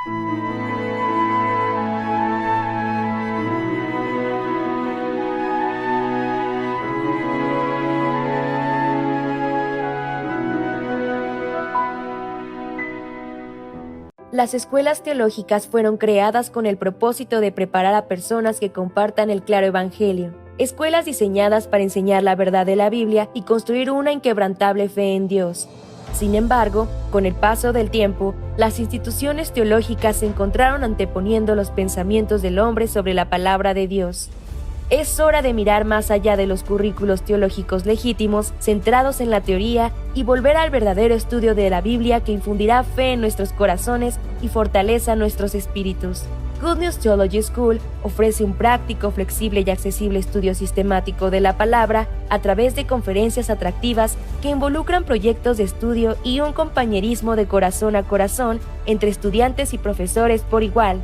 Las escuelas teológicas fueron creadas con el propósito de preparar a personas que compartan el claro evangelio. Escuelas diseñadas para enseñar la verdad de la Biblia y construir una inquebrantable fe en Dios. Sin embargo, con el paso del tiempo, las instituciones teológicas se encontraron anteponiendo los pensamientos del hombre sobre la palabra de Dios. Es hora de mirar más allá de los currículos teológicos legítimos, centrados en la teoría, y volver al verdadero estudio de la Biblia que infundirá fe en nuestros corazones y fortaleza nuestros espíritus. Good News Theology School ofrece un práctico, flexible y accesible estudio sistemático de la palabra a través de conferencias atractivas que involucran proyectos de estudio y un compañerismo de corazón a corazón entre estudiantes y profesores por igual.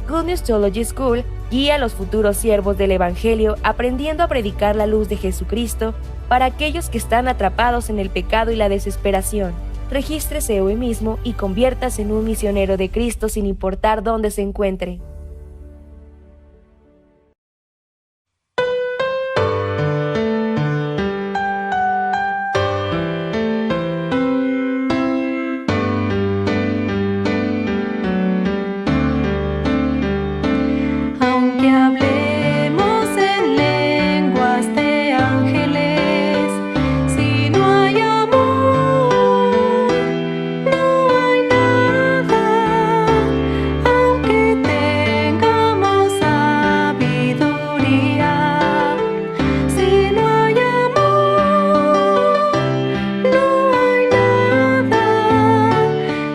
Good News Theology School guía a los futuros siervos del Evangelio aprendiendo a predicar la luz de Jesucristo para aquellos que están atrapados en el pecado y la desesperación. Regístrese hoy mismo y conviértase en un misionero de Cristo sin importar dónde se encuentre. Aunque hablemos en lenguas de ángeles, si no hay amor, no hay nada. Aunque tengamos sabiduría, si no hay amor, no hay nada.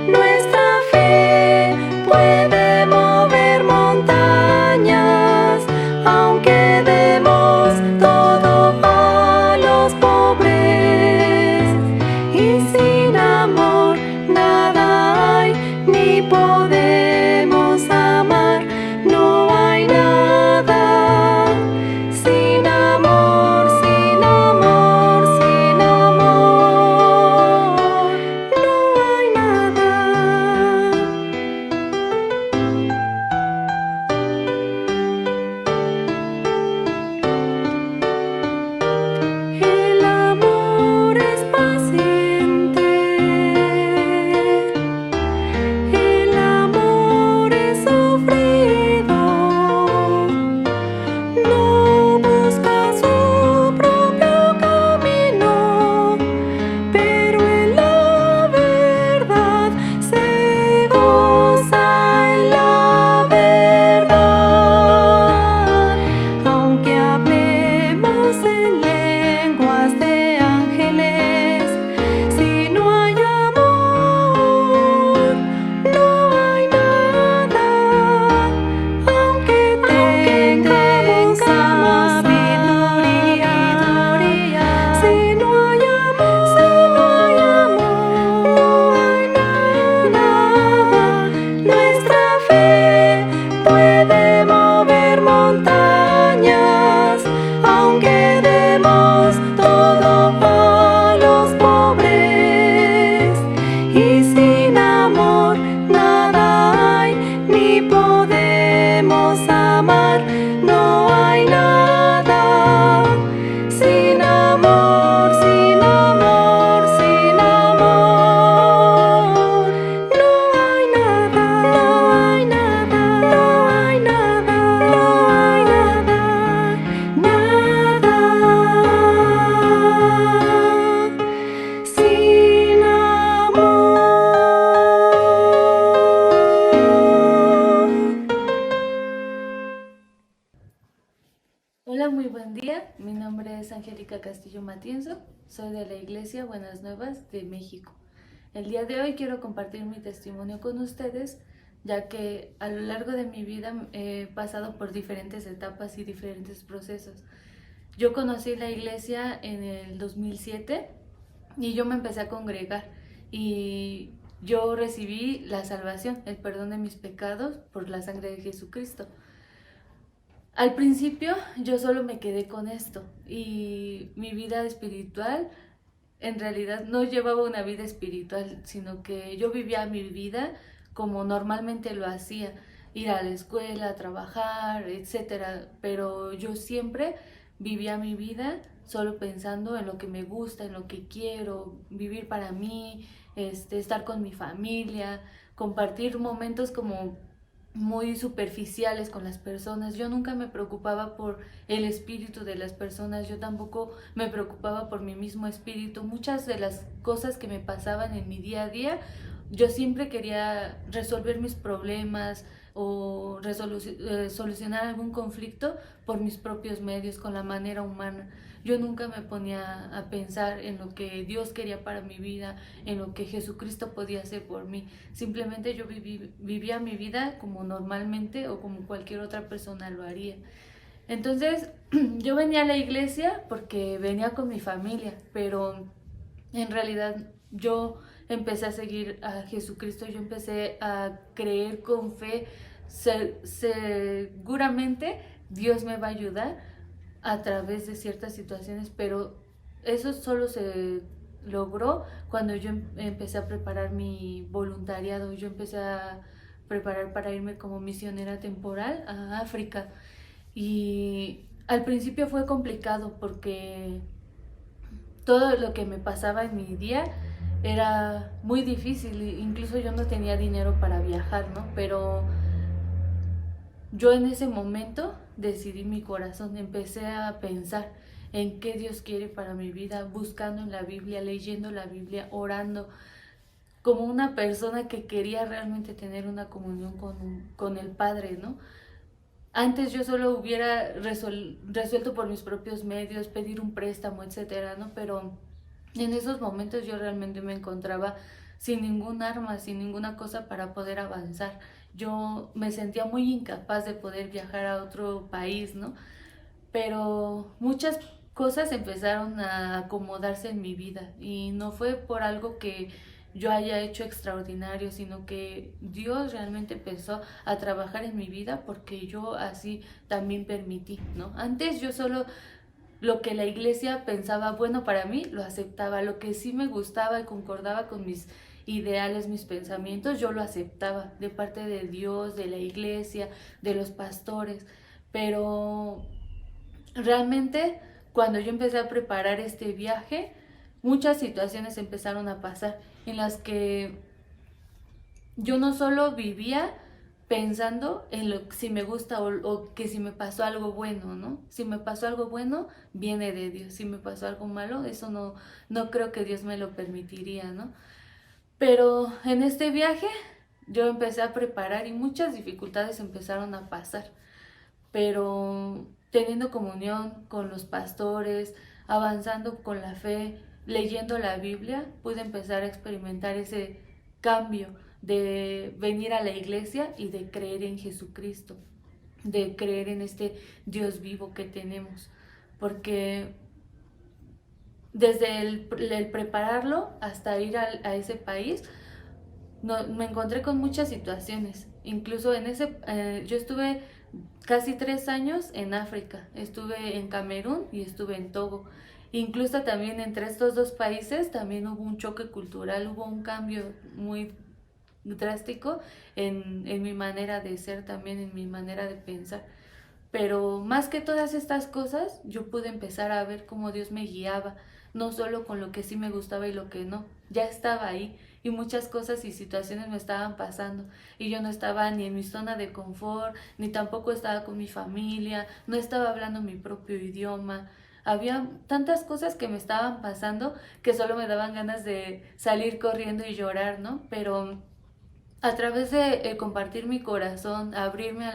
Nuestra fe puede mover montañas, aunque demos todo a los pobres. Y sin amor nada hay, ni podemos amar, no hay nada. Sin amor, sin amor, sin amor, no hay nada. El amor es paciente, el amor es sufrido, no busca su propio camino, pero en la verdad se goza en la verdad. Aunque hablemos en lenguas de ángeles, si no hay amor, no hay nada. Aunque tengamos sabiduría, si no hay amor, no hay nada. Nuestra fe puede mover montañas, aunque demos todo a los pobres. Y sin amor nada hay, ni podemos amar, no hay nada. Sin amor, sin amor, sin amor, no hay nada, no hay nada, no hay nada, no hay nada, nada. Sin amor. Hola, muy buen día. Mi nombre es Angélica Castillo Matienzo. Soy de la Iglesia Buenas Nuevas de México. El día de hoy quiero compartir mi testimonio con ustedes, ya que a lo largo de mi vida he pasado por diferentes etapas y diferentes procesos. Yo conocí la iglesia en el 2007 y yo me empecé a congregar y yo recibí la salvación, el perdón de mis pecados por la sangre de Jesucristo. Al principio yo solo me quedé con esto y mi vida espiritual en realidad no llevaba una vida espiritual, sino que yo vivía mi vida como normalmente lo hacía, ir a la escuela, trabajar, etcétera, pero yo siempre vivía mi vida solo pensando en lo que me gusta, en lo que quiero, vivir para mí, estar con mi familia, compartir momentos como muy superficiales con las personas. Yo nunca me preocupaba por el espíritu de las personas, yo tampoco me preocupaba por mi mismo espíritu. Muchas de las cosas que me pasaban en mi día a día, yo siempre quería resolver mis problemas o solucionar algún conflicto por mis propios medios, con la manera humana. Yo nunca me ponía a pensar en lo que Dios quería para mi vida, en lo que Jesucristo podía hacer por mí. Simplemente yo vivía mi vida como normalmente o como cualquier otra persona lo haría. Entonces yo venía a la iglesia porque venía con mi familia, pero en realidad yo empecé a seguir a Jesucristo, yo empecé a creer con fe, seguramente Dios me va a ayudar a través de ciertas situaciones, pero eso solo se logró cuando yo empecé a preparar mi voluntariado. Yo empecé a preparar para irme como misionera temporal a África, y al principio fue complicado porque todo lo que me pasaba en mi día era muy difícil, incluso yo no tenía dinero para viajar, ¿no? Pero yo en ese momento decidí mi corazón, empecé a pensar en qué Dios quiere para mi vida, buscando en la Biblia, leyendo la Biblia, orando, como una persona que quería realmente tener una comunión con el Padre, ¿no? Antes yo solo hubiera resuelto por mis propios medios, pedir un préstamo, etcétera, ¿no? Pero en esos momentos yo realmente me encontraba sin ningún arma, sin ninguna cosa para poder avanzar. Yo me sentía muy incapaz de poder viajar a otro país, ¿no? Pero muchas cosas empezaron a acomodarse en mi vida, y no fue por algo que yo haya hecho extraordinario, sino que Dios realmente empezó a trabajar en mi vida porque yo así también permití, ¿no? Antes yo solo lo que la iglesia pensaba bueno para mí, lo aceptaba. Lo que sí me gustaba y concordaba con mis ideales, mis pensamientos, yo lo aceptaba de parte de Dios, de la iglesia, de los pastores. Pero realmente, cuando yo empecé a preparar este viaje, muchas situaciones empezaron a pasar en las que yo no solo vivía pensando en lo si me gusta o que si me pasó algo bueno, ¿no? Si me pasó algo bueno, viene de Dios. Si me pasó algo malo, eso no creo que Dios me lo permitiría, ¿no? Pero en este viaje yo empecé a preparar y muchas dificultades empezaron a pasar, pero teniendo comunión con los pastores, avanzando con la fe, leyendo la Biblia, pude empezar a experimentar ese cambio de venir a la iglesia y de creer en Jesucristo, de creer en este Dios vivo que tenemos, porque desde el prepararlo hasta ir a ese país, no, me encontré con muchas situaciones. Incluso yo estuve casi 3 años en África, estuve en Camerún y estuve en Togo. Incluso también entre estos dos países también hubo un choque cultural, hubo un cambio muy drástico en mi manera de ser, también en mi manera de pensar. Pero más que todas estas cosas, yo pude empezar a ver cómo Dios me guiaba, no solo con lo que sí me gustaba y lo que no, ya estaba ahí, y muchas cosas y situaciones me estaban pasando, y yo no estaba ni en mi zona de confort, ni tampoco estaba con mi familia, no estaba hablando mi propio idioma. Había tantas cosas que me estaban pasando que solo me daban ganas de salir corriendo y llorar, ¿no? Pero a través de compartir mi corazón, abrirme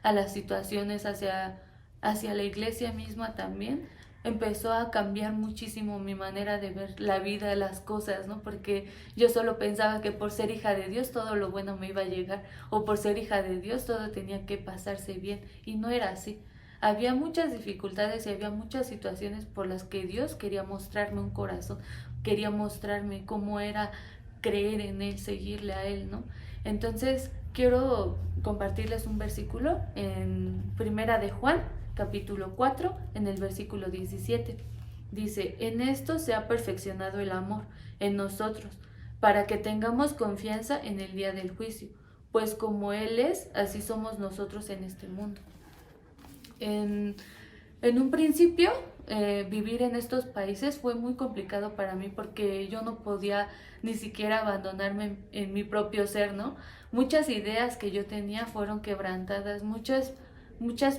a las situaciones, hacia la iglesia misma también, empezó a cambiar muchísimo mi manera de ver la vida, las cosas, ¿no? Porque yo solo pensaba que por ser hija de Dios todo lo bueno me iba a llegar, o por ser hija de Dios todo tenía que pasarse bien, y no era así. Había muchas dificultades y había muchas situaciones por las que Dios quería mostrarme un corazón, quería mostrarme cómo era creer en Él, seguirle a Él, ¿no? Entonces quiero compartirles un versículo en Primera de Juan, capítulo 4, en el versículo 17. Dice: en esto se ha perfeccionado el amor en nosotros, para que tengamos confianza en el día del juicio, pues como Él es, así somos nosotros en este mundo. En un principio, vivir en estos países fue muy complicado para mí porque yo no podía ni siquiera abandonarme en mi propio ser, ¿no? Muchas ideas que yo tenía fueron quebrantadas, muchas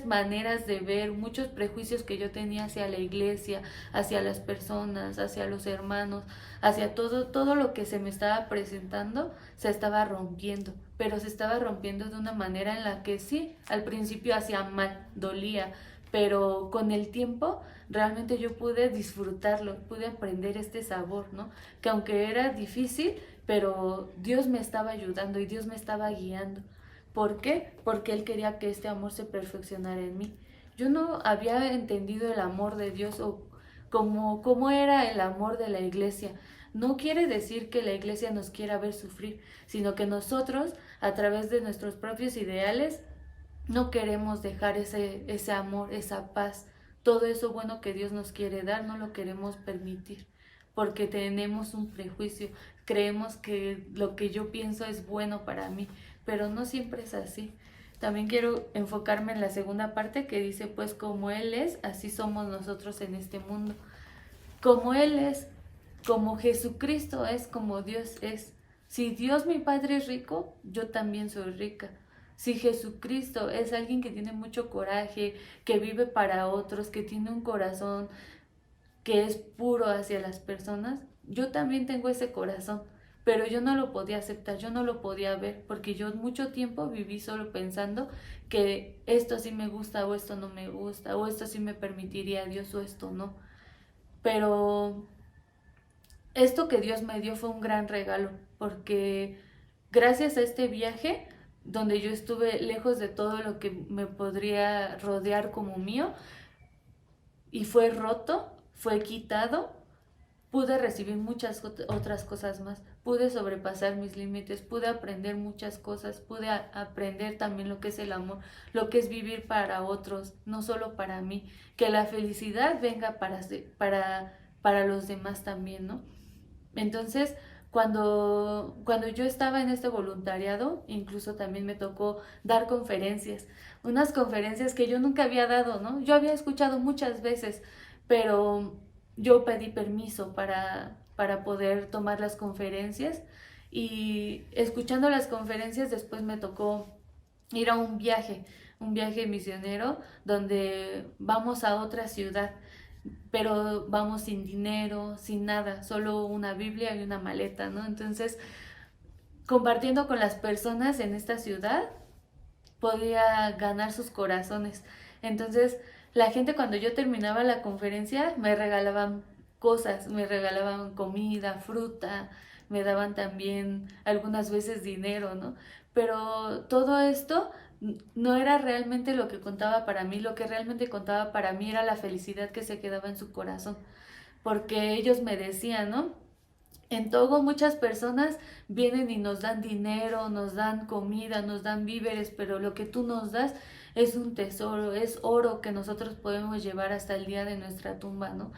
maneras de ver, muchos prejuicios que yo tenía hacia la iglesia, hacia las personas, hacia los hermanos, hacia todo lo que se me estaba presentando, se estaba rompiendo, pero se estaba rompiendo de una manera en la que sí, al principio hacía mal, dolía, pero con el tiempo realmente yo pude disfrutarlo, pude aprender este sabor, ¿no? Que aunque era difícil, pero Dios me estaba ayudando y Dios me estaba guiando. ¿Por qué? Porque Él quería que este amor se perfeccionara en mí. Yo no había entendido el amor de Dios o cómo era el amor de la iglesia. No quiere decir que la iglesia nos quiera ver sufrir, sino que nosotros, a través de nuestros propios ideales, no queremos dejar ese amor, esa paz, todo eso bueno que Dios nos quiere dar, no lo queremos permitir, porque tenemos un prejuicio, creemos que lo que yo pienso es bueno para mí, pero no siempre es así. También quiero enfocarme en la segunda parte que dice, pues como Él es, así somos nosotros en este mundo. Como Él es, como Jesucristo es, como Dios es. Si Dios mi Padre es rico, yo también soy rica. Si Jesucristo es alguien que tiene mucho coraje, que vive para otros, que tiene un corazón que es puro hacia las personas, yo también tengo ese corazón, pero yo no lo podía aceptar, yo no lo podía ver, porque yo mucho tiempo viví solo pensando que esto sí me gusta o esto no me gusta, o esto sí me permitiría Dios o esto no. Pero esto que Dios me dio fue un gran regalo, porque gracias a este viaje, donde yo estuve lejos de todo lo que me podría rodear como mío, y fue roto, fue quitado, pude recibir muchas otras cosas más, pude sobrepasar mis límites, pude aprender muchas cosas, pude aprender también lo que es el amor, lo que es vivir para otros, no solo para mí, que la felicidad venga para los demás también, ¿no? Entonces, cuando yo estaba en este voluntariado, incluso también me tocó dar conferencias, unas conferencias que yo nunca había dado, ¿no? Yo había escuchado muchas veces, pero yo pedí permiso para poder tomar las conferencias y escuchando las conferencias después me tocó ir a un viaje misionero donde vamos a otra ciudad, pero vamos sin dinero, sin nada, solo una Biblia y una maleta, ¿no? Entonces, compartiendo con las personas en esta ciudad, podía ganar sus corazones. Entonces, la gente cuando yo terminaba la conferencia me regalaban cosas, me regalaban comida, fruta, me daban también algunas veces dinero, ¿no? Pero todo esto no era realmente lo que contaba para mí, lo que realmente contaba para mí era la felicidad que se quedaba en su corazón, porque ellos me decían, ¿no? En Togo muchas personas vienen y nos dan dinero, nos dan comida, nos dan víveres, pero lo que tú nos das es un tesoro, es oro que nosotros podemos llevar hasta el día de nuestra tumba, ¿no?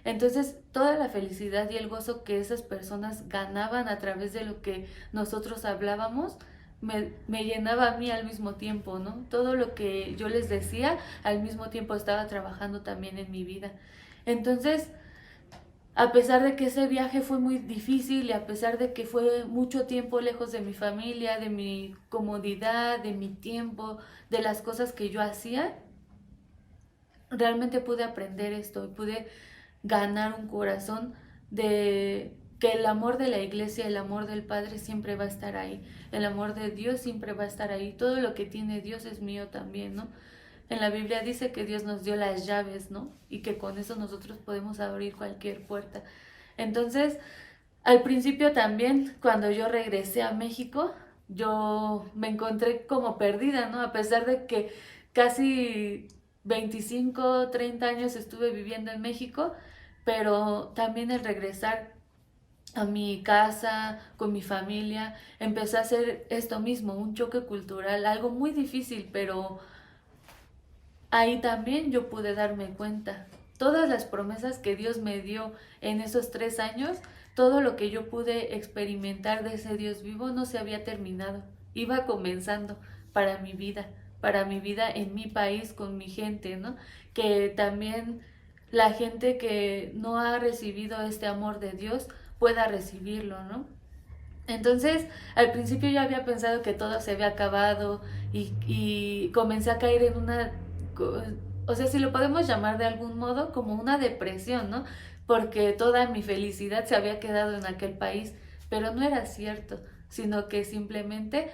Entonces, toda la felicidad y el gozo que esas personas ganaban a través de lo que nosotros hablábamos, me llenaba a mí al mismo tiempo, ¿no? Todo lo que yo les decía, al mismo tiempo estaba trabajando también en mi vida. Entonces, a pesar de que ese viaje fue muy difícil y a pesar de que fue mucho tiempo lejos de mi familia, de mi comodidad, de mi tiempo, de las cosas que yo hacía, realmente pude aprender esto y pude ganar un corazón de que el amor de la iglesia, el amor del Padre siempre va a estar ahí, el amor de Dios siempre va a estar ahí, todo lo que tiene Dios es mío también, ¿no? En la Biblia dice que Dios nos dio las llaves, ¿no? Y que con eso nosotros podemos abrir cualquier puerta. Entonces, al principio también, cuando yo regresé a México, yo me encontré como perdida, ¿no? A pesar de que casi 25, 30 años estuve viviendo en México, pero también el regresar a mi casa, con mi familia, empecé a hacer esto mismo, un choque cultural, algo muy difícil, pero ahí también yo pude darme cuenta. Todas las promesas que Dios me dio en esos 3 años, todo lo que yo pude experimentar de ese Dios vivo no se había terminado. iba comenzando para mi vida en mi país, con mi gente, ¿no? Que también la gente que no ha recibido este amor de Dios pueda recibirlo, ¿no? Entonces, al principio yo había pensado que todo se había acabado y comencé a caer en una, o sea, si lo podemos llamar de algún modo, como una depresión, ¿no? Porque toda mi felicidad se había quedado en aquel país, pero no era cierto, sino que simplemente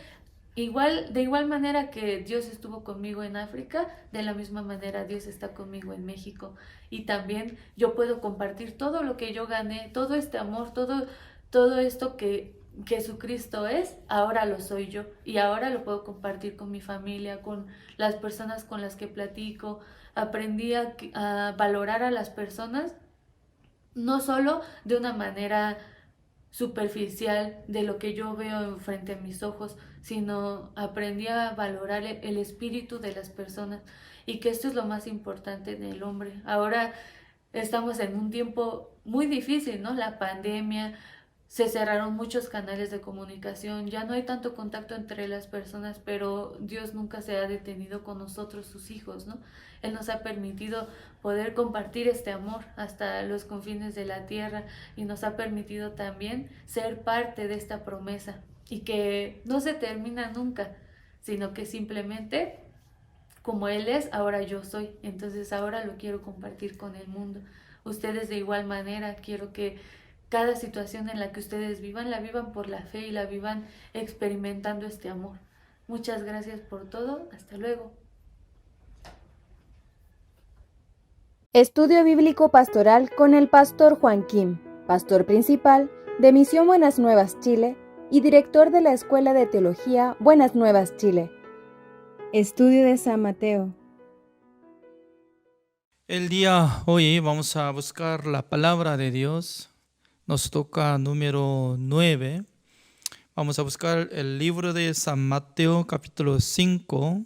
de igual manera que Dios estuvo conmigo en África, de la misma manera Dios está conmigo en México. Y también yo puedo compartir todo lo que yo gané, todo este amor, todo esto que Jesucristo es, ahora lo soy yo. Y ahora lo puedo compartir con mi familia, con las personas con las que platico. Aprendí a valorar a las personas, no solo de una manera superficial de lo que yo veo frente a mis ojos, sino aprendí a valorar el espíritu de las personas y que esto es lo más importante en el hombre. Ahora estamos en un tiempo muy difícil, ¿no? La pandemia, se cerraron muchos canales de comunicación, ya no hay tanto contacto entre las personas, pero Dios nunca se ha detenido con nosotros, sus hijos, ¿no? Él nos ha permitido poder compartir este amor hasta los confines de la tierra y nos ha permitido también ser parte de esta promesa y que no se termina nunca, sino que simplemente como Él es, ahora yo soy. Entonces ahora lo quiero compartir con el mundo. Ustedes de igual manera, quiero que cada situación en la que ustedes vivan, la vivan por la fe y la vivan experimentando este amor. Muchas gracias por todo. Hasta luego. Estudio Bíblico Pastoral con el Pastor Juan Kim, pastor principal de Misión Buenas Nuevas Chile y director de la Escuela de Teología Buenas Nuevas Chile. Estudio de San Mateo. El día hoy vamos a buscar la palabra de Dios. Nos toca número 9. Vamos a buscar el libro de San Mateo, capítulo 5,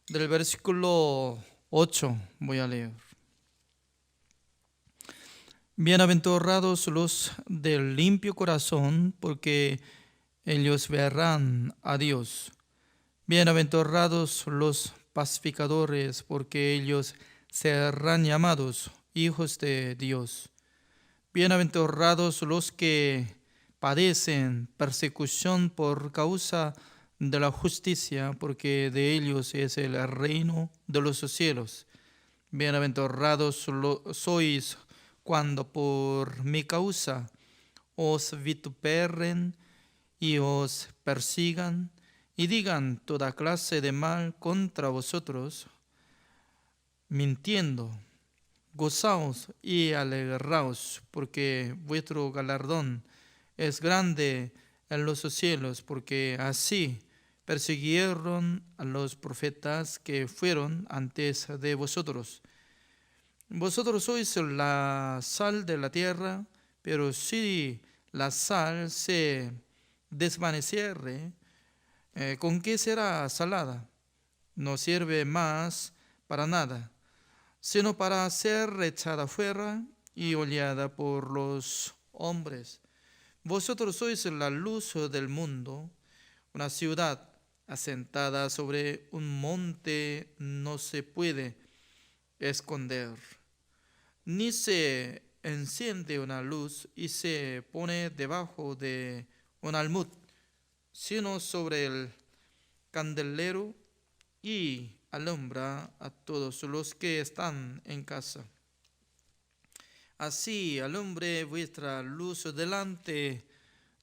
del versículo 8 voy a leer. Bienaventurados los del limpio corazón, porque ellos verán a Dios. Bienaventurados los pacificadores, porque ellos serán llamados hijos de Dios. Bienaventurados los que padecen persecución por causa de la justicia, porque de ellos es el reino de los cielos. Bienaventurados sois cuando por mi causa os vituperen y os persigan y digan toda clase de mal contra vosotros, mintiendo. Gozaos y alegraos, porque vuestro galardón es grande en los cielos, porque así persiguieron a los profetas que fueron antes de vosotros. Vosotros sois la sal de la tierra, pero si la sal se desvaneciere, ¿con qué será salada? No sirve más para nada, sino para ser echada fuera y hollada por los hombres. Vosotros sois la luz del mundo. Una ciudad asentada sobre un monte no se puede esconder, ni se enciende una luz y se pone debajo de un almud, sino sobre el candelero y alumbra a todos los que están en casa. Así alumbre vuestra luz delante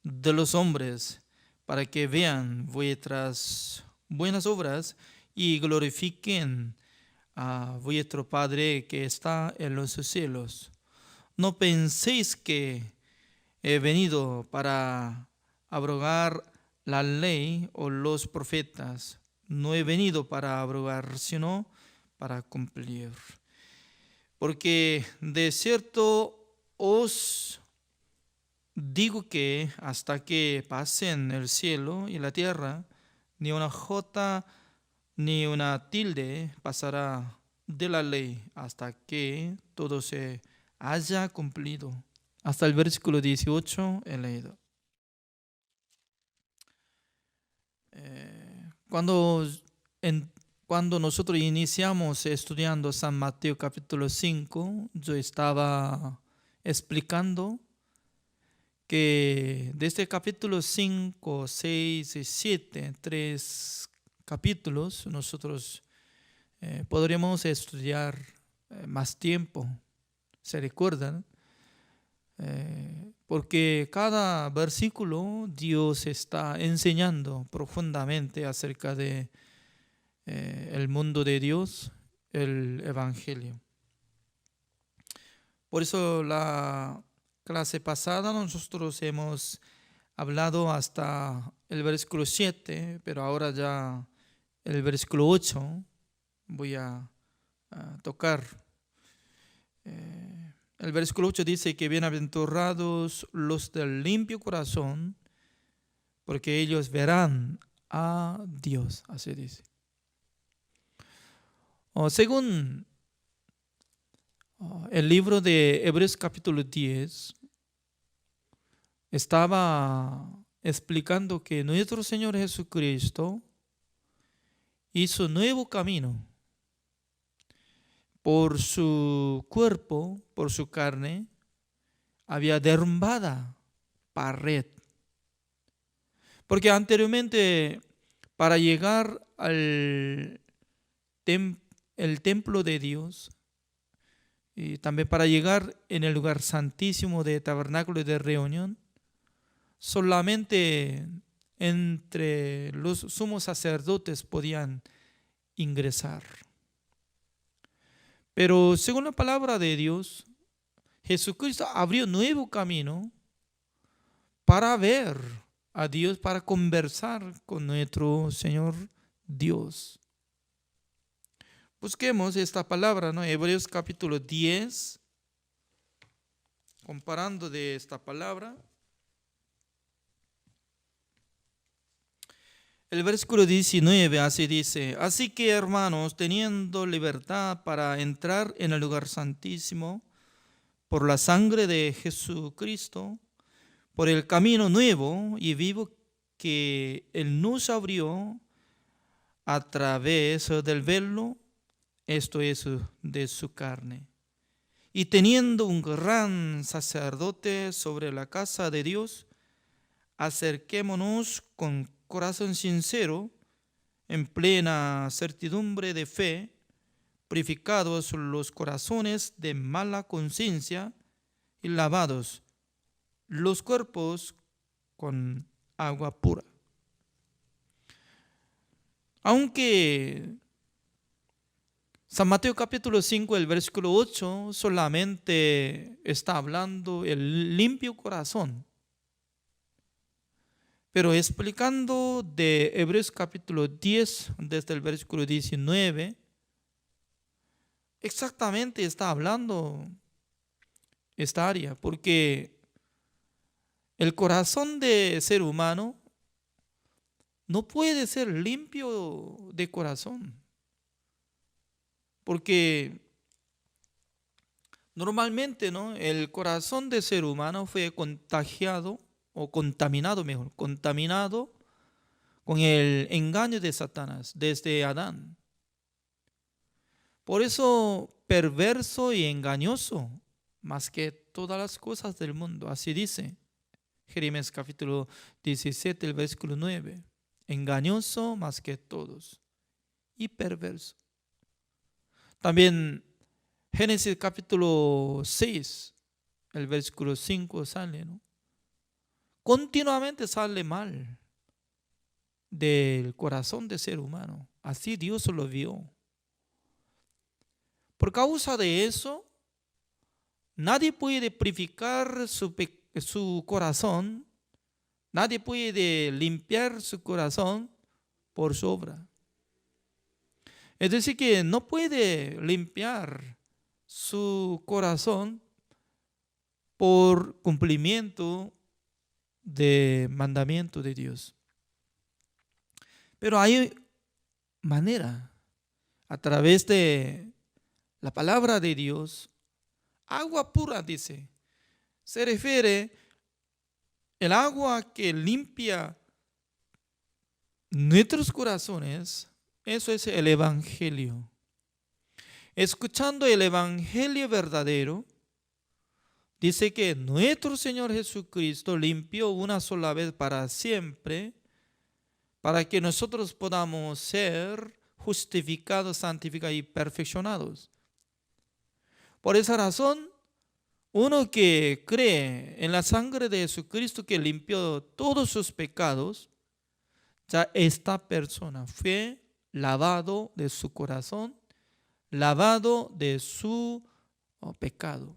de los hombres, para que vean vuestras buenas obras y glorifiquen a vuestro Padre que está en los cielos. No penséis que he venido para abrogar la ley o los profetas. No he venido para abrogar, sino para cumplir. Porque de cierto os digo que hasta que pasen el cielo y la tierra, ni una jota ni una tilde pasará de la ley hasta que todo se haya cumplido. Hasta el versículo 18 he leído. Cuando, cuando nosotros iniciamos estudiando San Mateo capítulo 5, yo estaba explicando que desde capítulo 5, 6 y 7, 3 capítulos, nosotros podríamos estudiar más tiempo, ¿se recuerdan? Porque cada versículo Dios está enseñando profundamente acerca de el mundo de Dios, el Evangelio. Por eso la clase pasada nosotros hemos hablado hasta el versículo 7, pero ahora ya el versículo 8 voy a tocar. El versículo 8 dice que bienaventurados los del limpio corazón, porque ellos verán a Dios, así dice. Según el libro de Hebreos capítulo 10, estaba explicando que nuestro Señor Jesucristo hizo nuevo camino. Por su cuerpo, por su carne, había derrumbada pared. Porque anteriormente, para llegar al el templo de Dios, y también para llegar en el lugar santísimo de tabernáculo de reunión, solamente entre los sumos sacerdotes podían ingresar. Pero según la palabra de Dios, Jesucristo abrió un nuevo camino para ver a Dios, para conversar con nuestro Señor Dios. Busquemos esta palabra, ¿no? Hebreos capítulo 10, comparando de esta palabra. El versículo 19 así dice: así que, hermanos, teniendo libertad para entrar en el lugar santísimo por la sangre de Jesucristo, por el camino nuevo y vivo que Él nos abrió a través del velo, esto es de su carne. Y teniendo un gran sacerdote sobre la casa de Dios, acerquémonos con corazón sincero, en plena certidumbre de fe, purificados los corazones de mala conciencia y lavados los cuerpos con agua pura. Aunque San Mateo capítulo 5, el versículo 8, solamente está hablando el limpio corazón. Pero explicando de Hebreos capítulo 10, desde el versículo 19, exactamente está hablando esta área, porque el corazón de ser humano no puede ser limpio de corazón, porque normalmente, ¿no?, el corazón de ser humano fue contagiado o contaminado, mejor, contaminado con el engaño de Satanás desde Adán. Por eso, perverso y engañoso más que todas las cosas del mundo, así dice Jeremías capítulo 17, el versículo 9. Engañoso más que todos y perverso. También Génesis capítulo 6, el versículo 5 sale, ¿no? Continuamente sale mal del corazón del ser humano. Así Dios lo vio. Por causa de eso, nadie puede purificar su corazón, nadie puede limpiar su corazón por su obra. Es decir, que no puede limpiar su corazón por cumplimiento de mandamiento de Dios. Pero hay manera, a través de la palabra de Dios, agua pura, dice, se refiere el agua que limpia nuestros corazones, eso es el Evangelio. Escuchando el Evangelio verdadero, dice que nuestro Señor Jesucristo limpió una sola vez para siempre, para que nosotros podamos ser justificados, santificados y perfeccionados. Por esa razón, uno que cree en la sangre de Jesucristo que limpió todos sus pecados, ya esta persona fue lavado de su corazón, lavado de su pecado.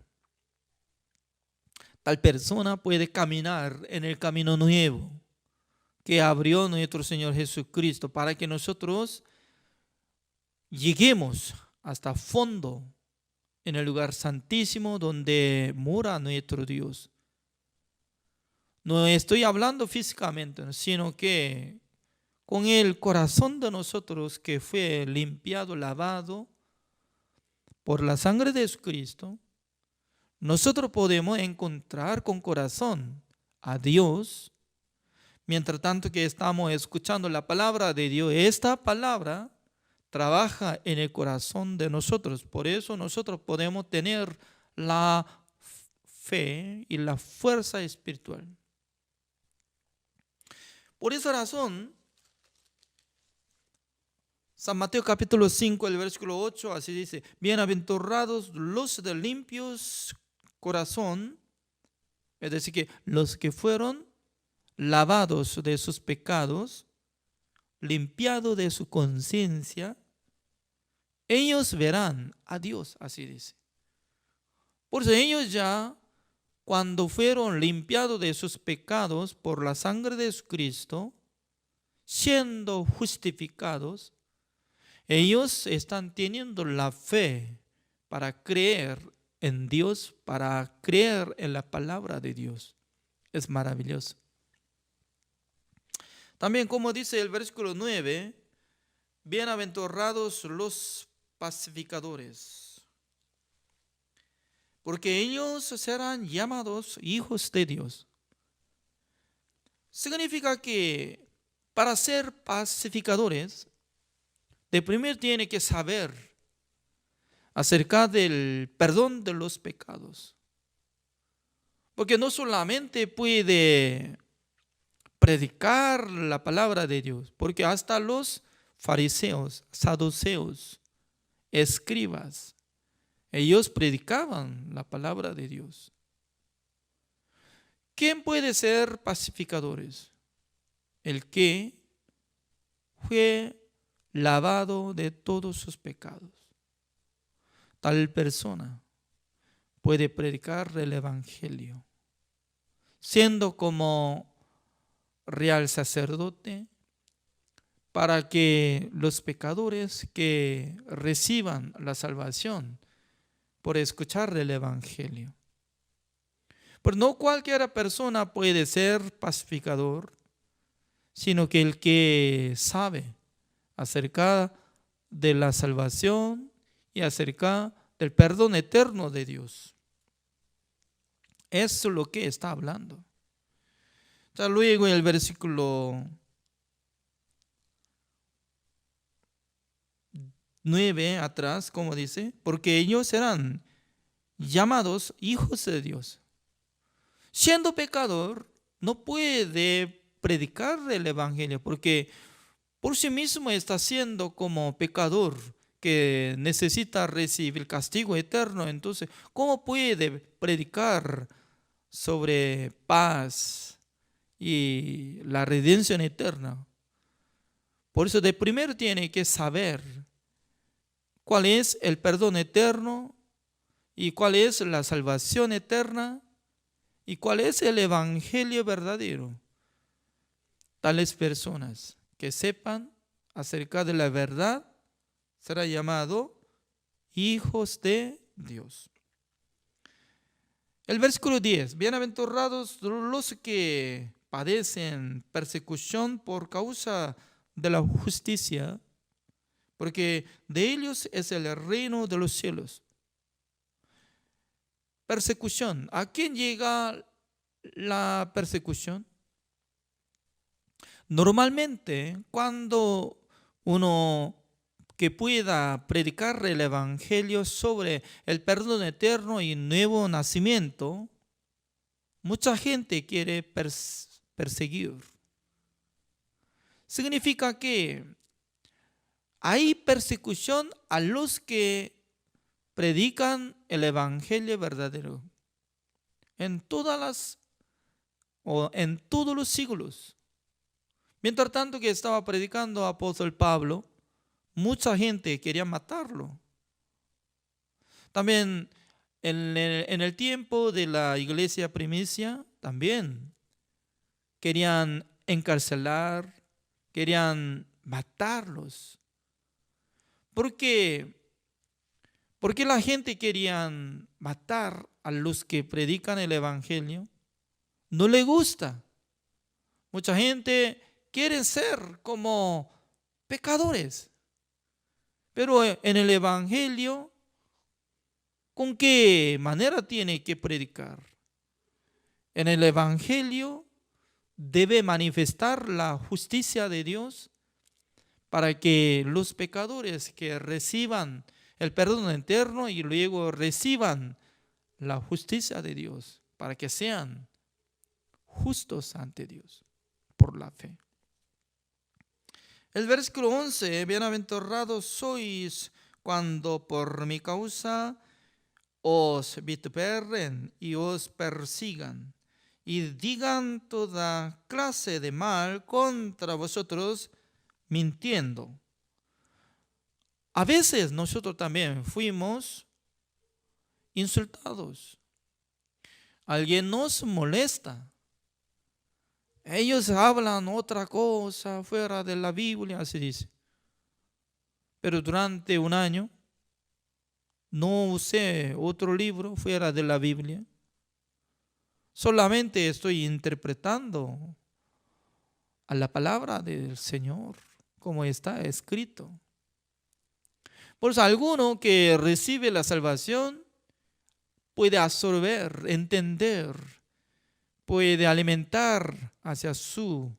Tal persona puede caminar en el camino nuevo que abrió nuestro Señor Jesucristo para que nosotros lleguemos hasta fondo en el lugar santísimo donde mora nuestro Dios. No estoy hablando físicamente, sino que con el corazón de nosotros que fue limpiado, lavado por la sangre de Jesucristo, nosotros podemos encontrar con corazón a Dios. Mientras tanto que estamos escuchando la palabra de Dios, esta palabra trabaja en el corazón de nosotros. Por eso nosotros podemos tener la fe y la fuerza espiritual. Por esa razón, San Mateo capítulo 5, el versículo 8, así dice: bienaventurados los de limpios corazón, es decir, que los que fueron lavados de sus pecados, limpiados de su conciencia, ellos verán a Dios, así dice. Por eso ellos ya, cuando fueron limpiados de sus pecados por la sangre de Jesucristo, siendo justificados, ellos están teniendo la fe para creer en Dios, para creer en la palabra de Dios. Es maravilloso. También, como dice el versículo 9, bienaventurados los pacificadores, porque ellos serán llamados hijos de Dios. Significa que para ser pacificadores, de primero tiene que saber acerca del perdón de los pecados. Porque no solamente puede predicar la palabra de Dios, porque hasta los fariseos, saduceos, escribas, ellos predicaban la palabra de Dios. ¿Quién puede ser pacificadores? El que fue lavado de todos sus pecados. Tal persona puede predicar el Evangelio, siendo como real sacerdote, para que los pecadores que reciban la salvación por escuchar el Evangelio. Pero no cualquier persona puede ser pacificador, sino que el que sabe acerca de la salvación y acerca del perdón eterno de Dios. Eso es lo que está hablando. Ya luego en el versículo 9 atrás, como dice, porque ellos serán llamados hijos de Dios. Siendo pecador, no puede predicar el Evangelio, porque por sí mismo está siendo como pecador que necesita recibir el castigo eterno. Entonces, ¿cómo puede predicar sobre paz y la redención eterna? Por eso de primero tiene que saber cuál es el perdón eterno y cuál es la salvación eterna y cuál es el Evangelio verdadero. Tales personas que sepan acerca de la verdad será llamado hijos de Dios. El versículo 10, bienaventurados los que padecen persecución por causa de la justicia, porque de ellos es el reino de los cielos. Persecución. ¿A quién llega la persecución? Normalmente, cuando uno que pueda predicar el Evangelio sobre el perdón eterno y nuevo nacimiento, mucha gente quiere perseguir. Significa que hay persecución a los que predican el Evangelio verdadero en en todos los siglos. Mientras tanto que estaba predicando apóstol Pablo, mucha gente quería matarlo. También en el tiempo de la iglesia primicia, también querían encarcelar, querían matarlos. ¿Por qué? Porque la gente quería matar a los que predican el Evangelio. No le gusta. Mucha gente quiere ser como pecadores. Pero en el Evangelio, ¿con qué manera tiene que predicar? En el Evangelio debe manifestar la justicia de Dios para que los pecadores que reciban el perdón eterno y luego reciban la justicia de Dios, para que sean justos ante Dios por la fe. El versículo 11, bienaventurados sois cuando por mi causa os vituperen y os persigan y digan toda clase de mal contra vosotros mintiendo. A veces nosotros también fuimos insultados. Alguien nos molesta. Ellos hablan otra cosa fuera de la Biblia, así dice. Pero durante un año no usé otro libro fuera de la Biblia. Solamente estoy interpretando a la palabra del Señor, como está escrito. Por eso alguno que recibe la salvación puede absorber, entender, puede alimentar hacia su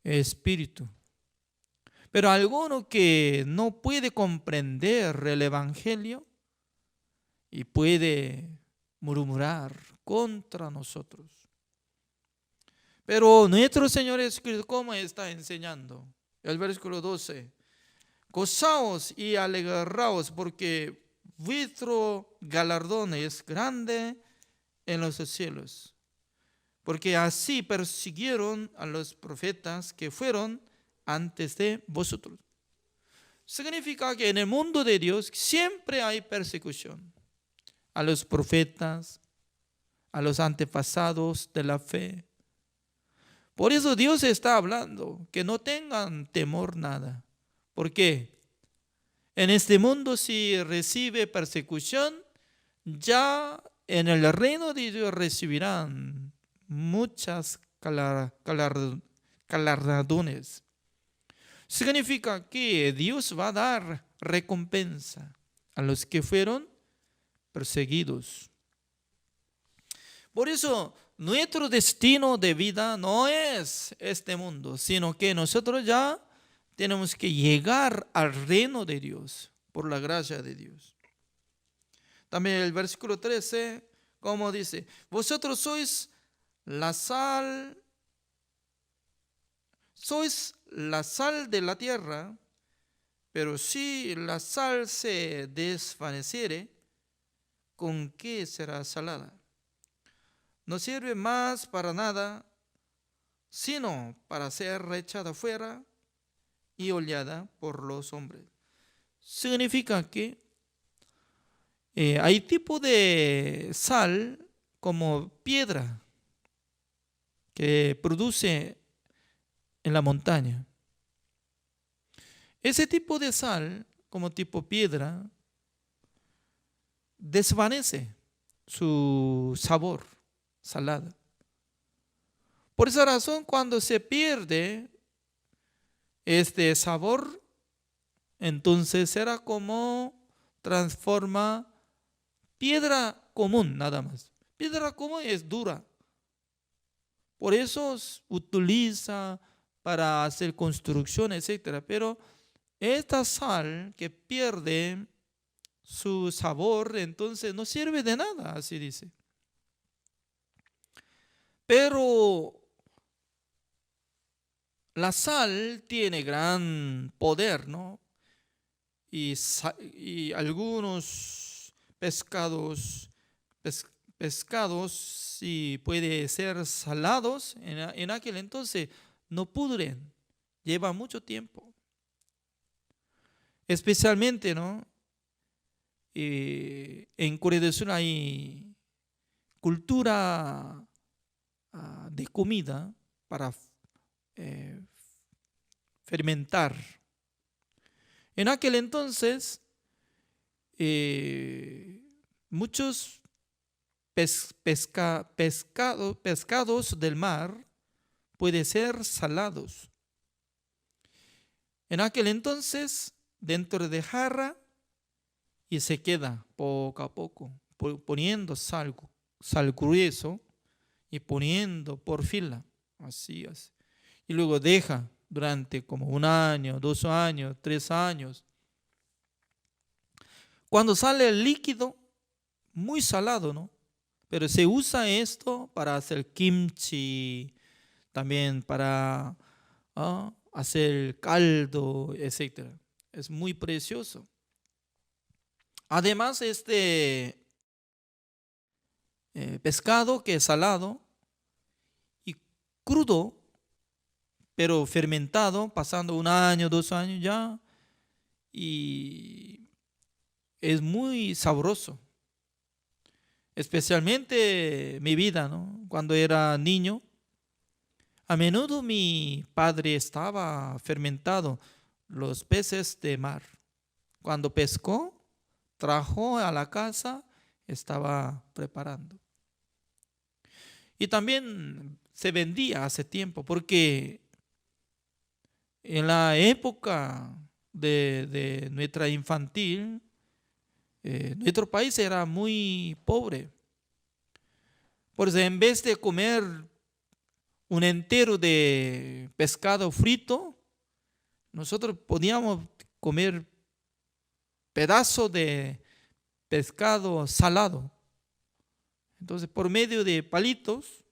espíritu. Pero alguno que no puede comprender el Evangelio y puede murmurar contra nosotros. Pero nuestro Señor Jesucristo, ¿cómo está enseñando? El versículo 12. Gozaos y alegraos porque vuestro galardón es grande en los cielos. Porque así persiguieron a los profetas que fueron antes de vosotros. Significa que en el mundo de Dios siempre hay persecución. A los profetas, a los antepasados de la fe. Por eso Dios está hablando, que no tengan temor nada. ¿Por qué? En este mundo si recibe persecución, ya en el reino de Dios recibirán muchas galardones. Significa que Dios va a dar recompensa a los que fueron perseguidos. Por eso nuestro destino de vida no es este mundo, sino que nosotros ya tenemos que llegar al reino de Dios por la gracia de Dios. También el versículo 13, como dice, vosotros sois la sal de la tierra, pero si la sal se desvaneciere, ¿con qué será salada? No sirve más para nada, sino para ser echada fuera y hollada por los hombres. Significa que hay tipo de sal como piedra que produce en la montaña. Ese tipo de sal, como tipo piedra, desvanece su sabor salada. Por esa razón, cuando se pierde este sabor, entonces será como transforma piedra común nada más. Piedra común es dura. Por eso se utiliza para hacer construcción, etcétera. Pero esta sal que pierde su sabor, entonces no sirve de nada, así dice. Pero la sal tiene gran poder, ¿no? Y algunos pescados, si puede ser salados, en aquel entonces no pudren, lleva mucho tiempo. Especialmente, ¿no? En Corea del Sur hay cultura de comida para fermentar. En aquel entonces, muchos pescados del mar pueden ser salados. En aquel entonces, dentro de jarra, y se queda poco a poco, poniendo sal grueso y poniendo por fila, así es. Y luego deja durante como 1 año, 2 años, 3 años. Cuando sale el líquido, muy salado, ¿no? Pero se usa esto para hacer kimchi, también para hacer caldo, etc. Es muy precioso. Además, este pescado que es salado y crudo, pero fermentado, pasando 1 año, 2 años ya, y es muy sabroso. Especialmente mi vida, ¿no? Cuando era niño, a menudo mi padre estaba fermentado los peces de mar. Cuando pescó, trajo a la casa, estaba preparando. Y también se vendía hace tiempo, porque en la época de nuestra infantil, nuestro país era muy pobre. Por eso, en vez de comer un entero de pescado frito, nosotros podíamos comer pedazos de pescado salado. Entonces, por medio de palitos,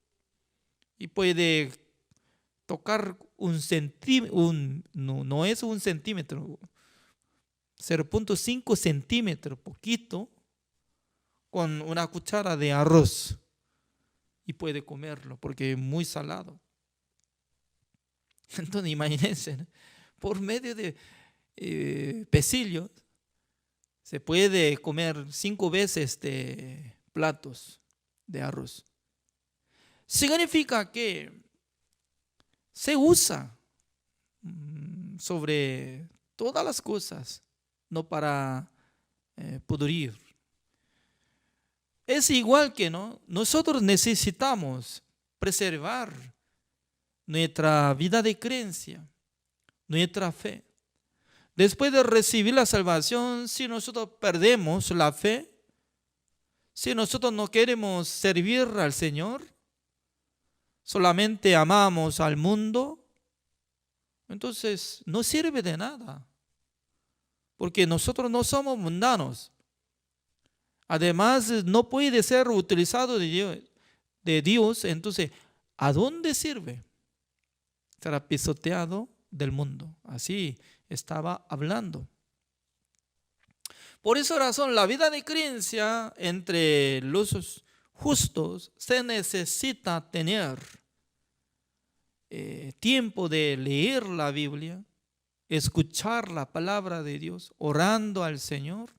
y puede tocar un centímetro, no es 1 centímetro, 0.5 centímetros, poquito, con una cuchara de arroz, y puede comerlo porque es muy salado. Entonces, imagínense, ¿no? Por medio de pesillos se puede comer 5 veces de platos de arroz. Significa que se usa sobre todas las cosas, no para pudrir. Es igual que, ¿no? Nosotros necesitamos preservar nuestra vida de creencia, nuestra fe. Después de recibir la salvación, si nosotros perdemos la fe, si nosotros no queremos servir al Señor, solamente amamos al mundo, entonces no sirve de nada, porque nosotros no somos mundanos. Además, no puede ser utilizado de Dios, entonces, ¿a dónde sirve? Será pisoteado del mundo. Así estaba hablando. Por esa razón, la vida de creencia entre los justos se necesita tener tiempo de leer la Biblia, escuchar la palabra de Dios, orando al Señor,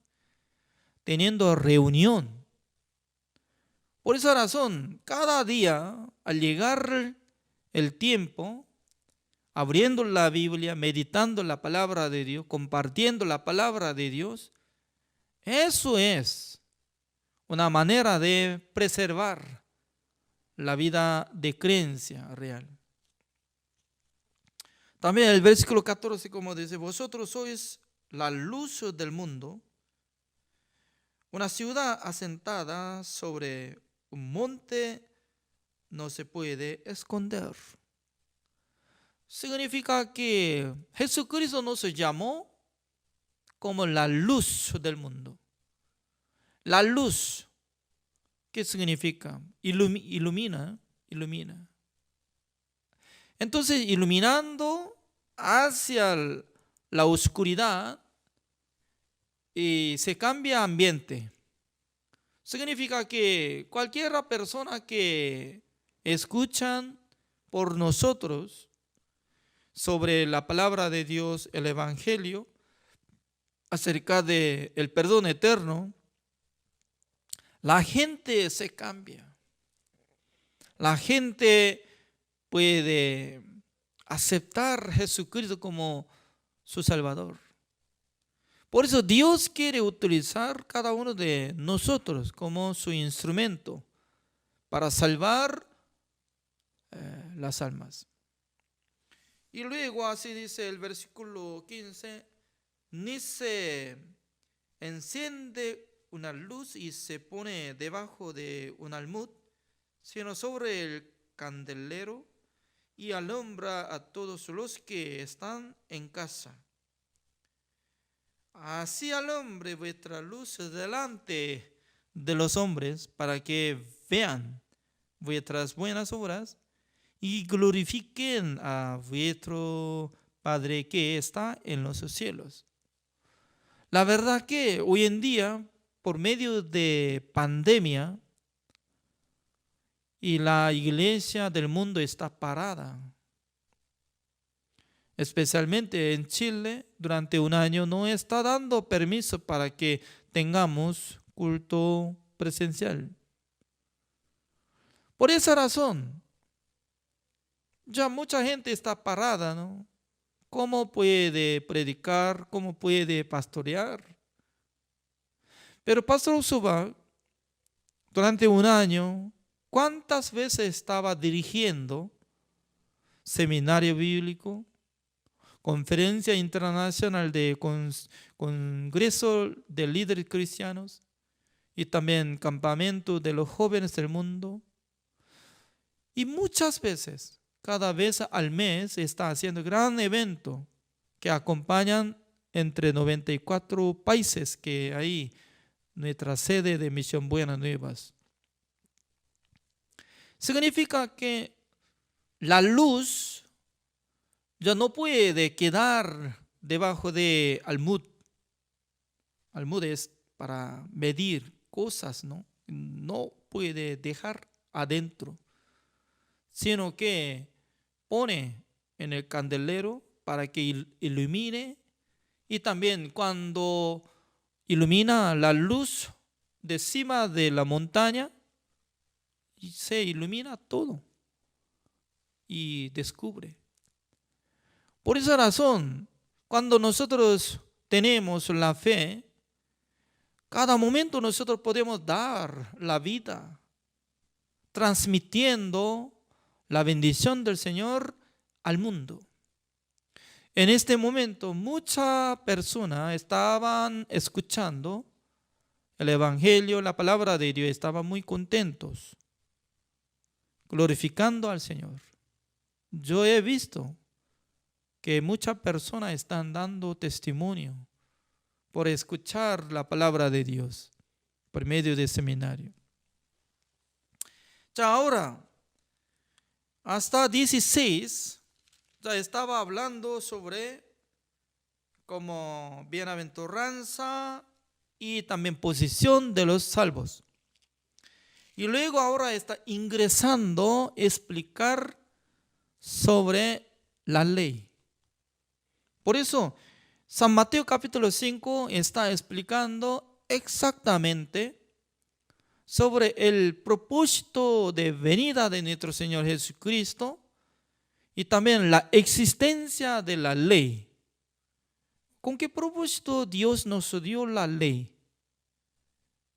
teniendo reunión. Por esa razón, cada día, al llegar el tiempo, abriendo la Biblia, meditando la palabra de Dios, compartiendo la palabra de Dios, eso es una manera de preservar la vida de creencia real. También el versículo 14, como dice, vosotros sois la luz del mundo. Una ciudad asentada sobre un monte no se puede esconder. significa que Jesucristo nos llamó como la luz del mundo. La luz, ¿qué significa? Ilumina, ilumina. Entonces, iluminando hacia la oscuridad y se cambia ambiente. Significa que cualquier persona que escuchan por nosotros sobre la palabra de Dios, el Evangelio, acerca del perdón eterno, la gente se cambia. La gente puede aceptar a Jesucristo como su Salvador. Por eso Dios quiere utilizar cada uno de nosotros como su instrumento para salvar las almas. Y luego así dice el versículo 15, ni se enciende una luz y se pone debajo de un almud, sino sobre el candelero y alumbra a todos los que están en casa. Así alumbre vuestra luz delante de los hombres, para que vean vuestras buenas obras y glorifiquen a vuestro Padre que está en los cielos. La verdad que hoy en día, por medio de pandemia, y la iglesia del mundo está parada. Especialmente en Chile, durante un año no está dando permiso para que tengamos culto presencial. Por esa razón, ya mucha gente está parada, ¿no? ¿Cómo puede predicar? ¿Cómo puede pastorear? Pero Pastor Usuba, durante un año, ¿cuántas veces estaba dirigiendo seminario bíblico, conferencia internacional de congreso de líderes cristianos y también campamento de los jóvenes del mundo? Y muchas veces, cada vez al mes, está haciendo gran evento que acompañan entre 94 países que hay nuestra sede de Misión Buenas Nuevas. Significa que la luz ya no puede quedar debajo de almud. Almud es para medir cosas, ¿no? No puede dejar adentro, sino que pone en el candelero para que ilumine, y también cuando ilumina la luz de cima de la montaña, y se ilumina todo y descubre. Por esa razón, cuando nosotros tenemos la fe, cada momento nosotros podemos dar la vida, transmitiendo la bendición del Señor al mundo. En este momento, muchas personas estaban escuchando el Evangelio, la palabra de Dios, estaban muy contentos, glorificando al Señor. Yo he visto que muchas personas están dando testimonio por escuchar la palabra de Dios por medio del seminario. Ya ahora, hasta 16, ya estaba hablando sobre como bienaventuranza y también posición de los salvos. Y luego ahora está ingresando a explicar sobre la ley. Por eso, San Mateo capítulo 5 está explicando exactamente sobre el propósito de venida de nuestro Señor Jesucristo y también la existencia de la ley. ¿Con qué propósito Dios nos dio la ley?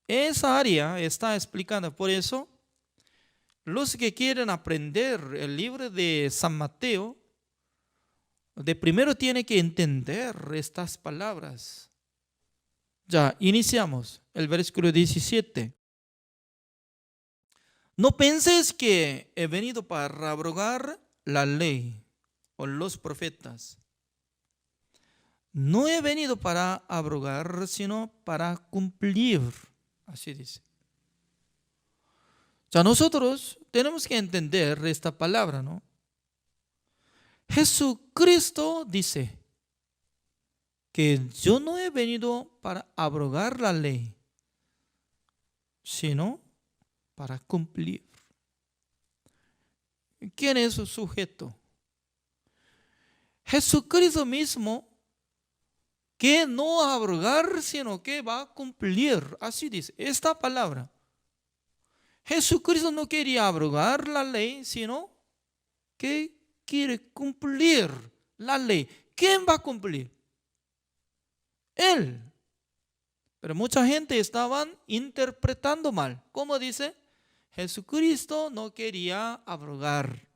Esa área está explicando. Por eso, los que quieren aprender el libro de San Mateo, de primero tiene que entender estas palabras. Ya, iniciamos el versículo 17. No penséis que he venido para abrogar la ley o los profetas. No he venido para abrogar, sino para cumplir. Así dice. O sea, nosotros tenemos que entender esta palabra, ¿no? Jesucristo dice que yo no he venido para abrogar la ley, sino para cumplir. ¿Quién es su sujeto? Jesucristo mismo, que no abrogar, sino que va a cumplir. Así dice esta palabra. Jesucristo no quería abrogar la ley, sino que quiere cumplir la ley. ¿Quién va a cumplir? Él. Pero mucha gente estaban interpretando mal. ¿Cómo dice? Jesucristo no quería abrogar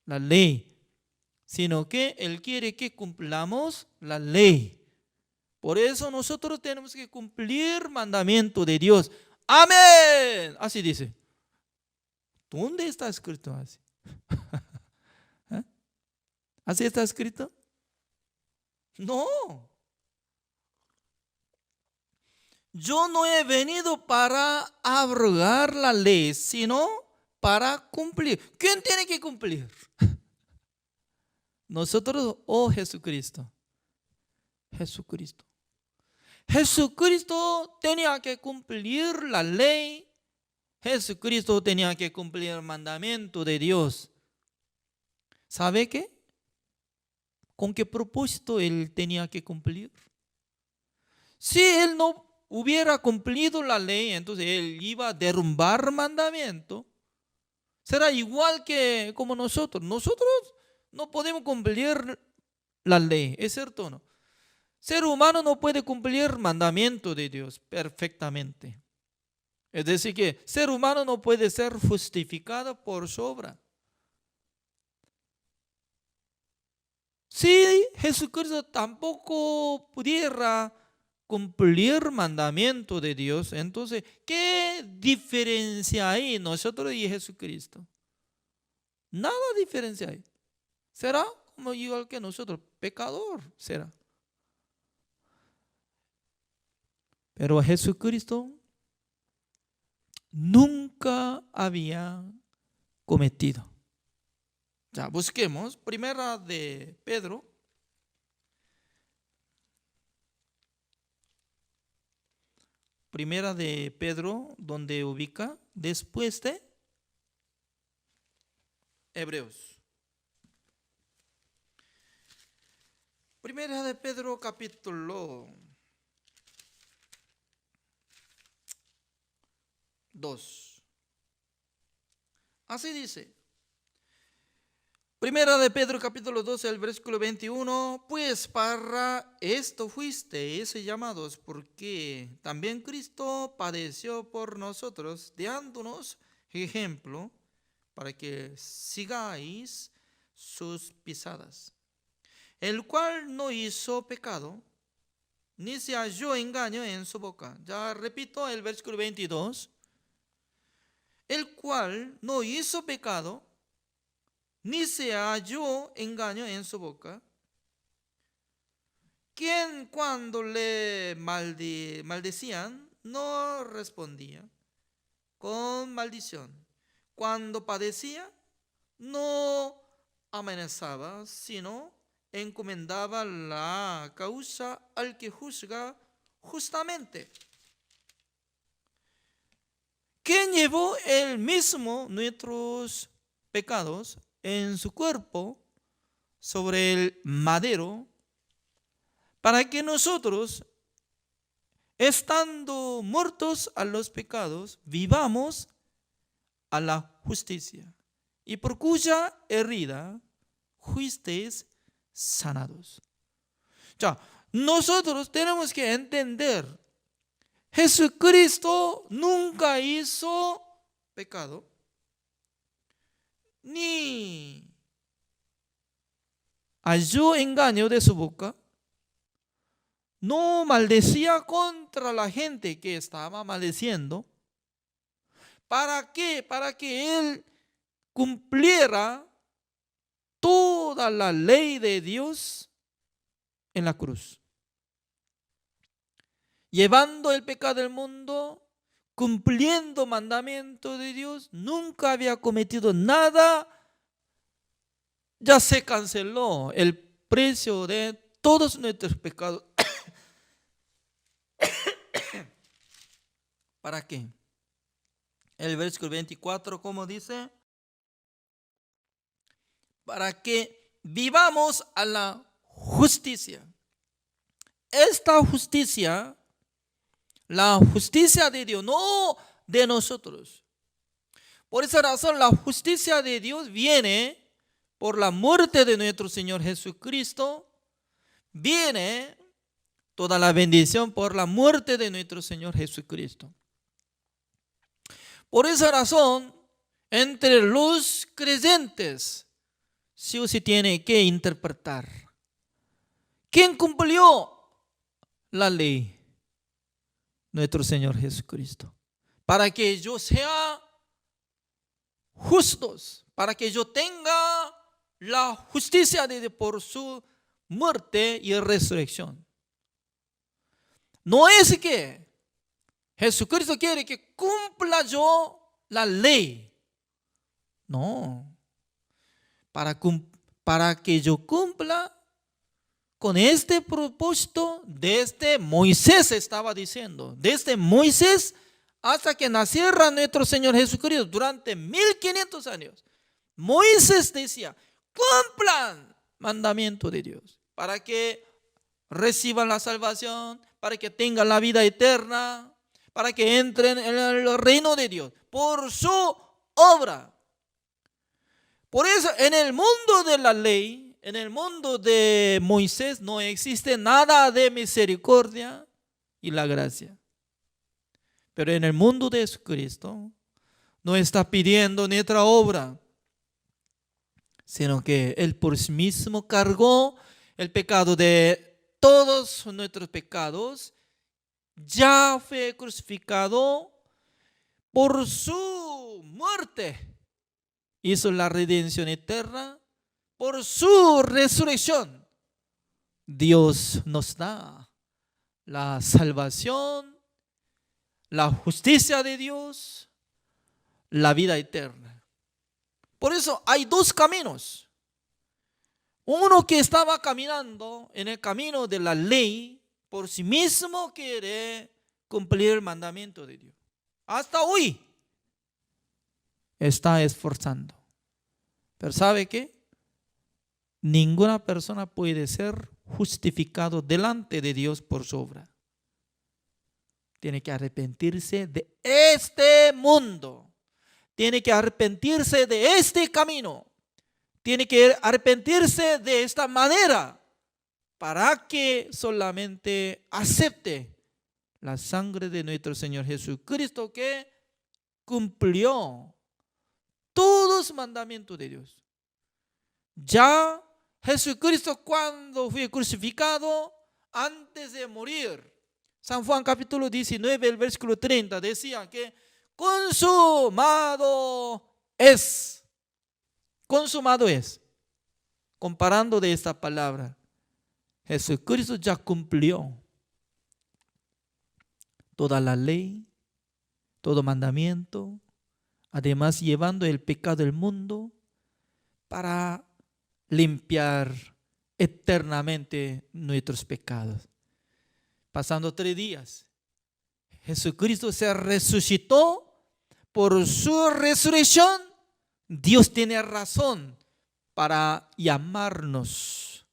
la ley, sino que Él quiere que cumplamos la ley. Por eso nosotros tenemos que cumplir mandamiento de Dios. Amén. Así dice. ¿Dónde está escrito así? ¿Eh? ¿Así está escrito? No. Yo no he venido para abrogar la ley, sino para cumplir. ¿Quién tiene que cumplir? Nosotros o Jesucristo. Jesucristo. Jesucristo tenía que cumplir la ley. Jesucristo tenía que cumplir el mandamiento de Dios. ¿Sabe qué? ¿Con qué propósito Él tenía que cumplir? Si Él no hubiera cumplido la ley, entonces Él iba a derrumbar mandamiento. Será igual que como nosotros. Nosotros no podemos cumplir la ley, ¿es cierto o no? Ser humano no puede cumplir mandamiento de Dios perfectamente. Es decir, que ser humano no puede ser justificado por su obra. Si Jesucristo tampoco pudiera cumplir mandamiento de Dios, entonces, ¿qué diferencia hay nosotros y Jesucristo? Nada diferencia hay. Será como igual que nosotros, pecador será. Pero Jesucristo nunca había cometido. Ya, busquemos primera de Pedro. Primera de Pedro, donde ubica después de Hebreos. Primera de Pedro, capítulo 2. Así dice. Primera de Pedro capítulo 12, el versículo 21, pues para esto fuisteis llamados, porque también Cristo padeció por nosotros, dándonos ejemplo para que sigáis sus pisadas, el cual no hizo pecado, ni se halló engaño en su boca. Ya repito el versículo 22, el cual no hizo pecado, ni se halló engaño en su boca, quien cuando le maldecían no respondía con maldición, cuando padecía no amenazaba, sino encomendaba la causa al que juzga justamente, quien llevó él mismo nuestros pecados en su cuerpo sobre el madero, para que nosotros, estando muertos a los pecados, vivamos a la justicia, y por cuya herida fuisteis sanados. Ya, nosotros tenemos que entender, Jesucristo nunca hizo pecado, ni halló engaño de su boca, no maldecía contra la gente que estaba maldeciendo. ¿Para qué? Para que Él cumpliera toda la ley de Dios en la cruz. Llevando el pecado del mundo, cumpliendo mandamiento de Dios, nunca había cometido nada. Ya se canceló el precio de todos nuestros pecados. ¿Para qué? El versículo 24, ¿cómo dice? Para que vivamos a la justicia. Esta justicia, la justicia de Dios, no de nosotros. Por esa razón, la justicia de Dios viene por la muerte de nuestro Señor Jesucristo. Viene toda la bendición por la muerte de nuestro Señor Jesucristo. Por esa razón, entre los creyentes, sí o sí tiene que interpretar. ¿Quién cumplió la ley? Nuestro Señor Jesucristo. Para que yo sea justos, para que yo tenga la justicia de Dios por su muerte y resurrección. No es que Jesucristo quiere que cumpla yo la ley. No. Para que yo cumpla con este propósito, desde Moisés estaba diciendo, desde Moisés hasta que naciera nuestro Señor Jesucristo, durante 1500 años, Moisés decía, cumplan mandamiento de Dios, para que reciban la salvación, para que tengan la vida eterna, para que entren en el reino de Dios, por su obra. Por eso, en el mundo de la ley, en el mundo de Moisés, no existe nada de misericordia y la gracia. Pero en el mundo de Jesucristo, no está pidiendo nuestra obra, sino que Él por sí mismo cargó el pecado de todos nuestros pecados, ya fue crucificado por su muerte. Hizo la redención eterna por su resurrección. Dios nos da la salvación, la justicia de Dios, la vida eterna. Por eso hay dos caminos. Uno que estaba caminando en el camino de la ley, por sí mismo quiere cumplir el mandamiento de Dios. Hasta hoy está esforzando. Pero ¿sabe qué? Ninguna persona puede ser justificado delante de Dios por su obra. Tiene que arrepentirse de este mundo. Tiene que arrepentirse de este camino. Tiene que arrepentirse de esta manera para que solamente acepte la sangre de nuestro Señor Jesucristo, que cumplió todos los mandamientos de Dios. Ya Jesucristo, cuando fue crucificado, antes de morir, San Juan capítulo 19, el versículo 30, decía que consumado es. Consumado es. Comparando de esta palabra, Jesucristo ya cumplió toda la ley, todo mandamiento, además llevando el pecado del mundo para limpiar eternamente nuestros pecados. Pasando 3 días, Jesucristo se resucitó. Por su resurrección, Dios tiene razón para llamarnos.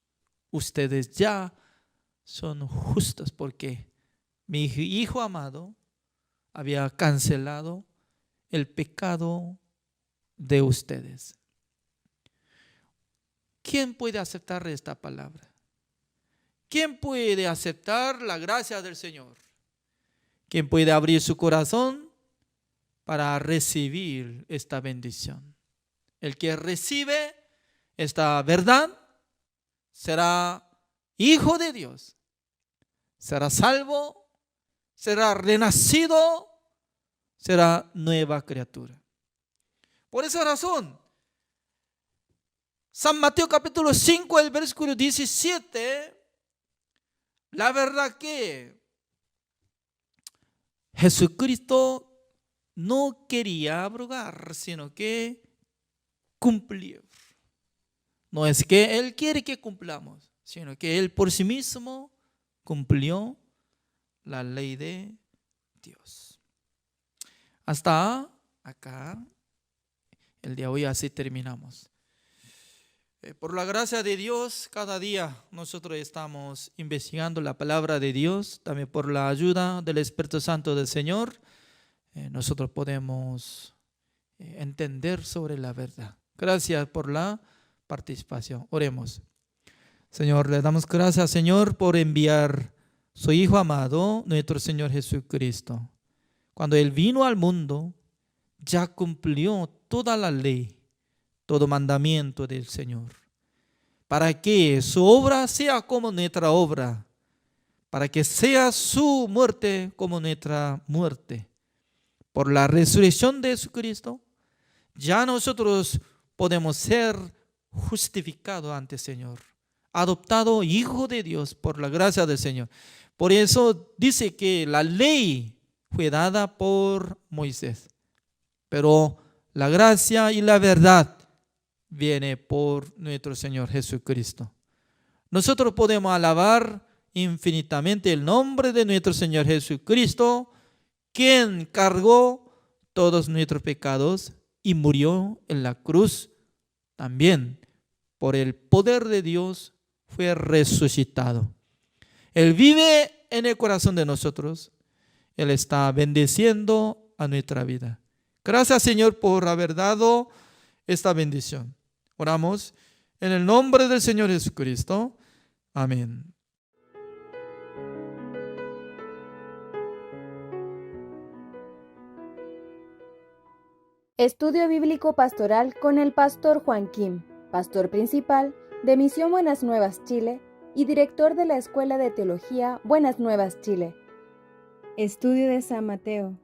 Ustedes ya son justos porque mi Hijo amado había cancelado el pecado de ustedes. ¿Quién puede aceptar esta palabra? ¿Quién puede aceptar la gracia del Señor? ¿Quién puede abrir su corazón para recibir esta bendición? El que recibe esta verdad será hijo de Dios, será salvo, será renacido, será nueva criatura. Por esa razón, San Mateo capítulo 5, el versículo 17, la verdad que Jesucristo no quería abrogar, sino que cumplir. No es que Él quiere que cumplamos, sino que Él por sí mismo cumplió la ley de Dios. Hasta acá, el día de hoy así terminamos. Por la gracia de Dios, cada día nosotros estamos investigando la palabra de Dios. También por la ayuda del Espíritu Santo del Señor, nosotros podemos entender sobre la verdad. Gracias por la participación. Oremos. Señor, le damos gracias, Señor, por enviar su Hijo amado, nuestro Señor Jesucristo. Cuando Él vino al mundo, ya cumplió toda la ley, todo mandamiento del Señor, para que su obra sea como nuestra obra, para que sea su muerte como nuestra muerte. Por la resurrección de Jesucristo, ya nosotros podemos ser justificados ante el Señor, adoptado hijo de Dios por la gracia del Señor. Por eso dice que la ley fue dada por Moisés, pero la gracia y la verdad viene por nuestro Señor Jesucristo. Nosotros podemos alabar infinitamente el nombre de nuestro Señor Jesucristo, quien cargó todos nuestros pecados y murió en la cruz. También por el poder de Dios fue resucitado. Él vive en el corazón de nosotros. Él está bendiciendo a nuestra vida. Gracias, Señor, por haber dado esta bendición. Oramos en el nombre del Señor Jesucristo. Amén. Estudio Bíblico Pastoral con el Pastor Juan Kim, Pastor Principal de Misión Buenas Nuevas Chile y Director de la Escuela de Teología Buenas Nuevas Chile. Estudio de San Mateo.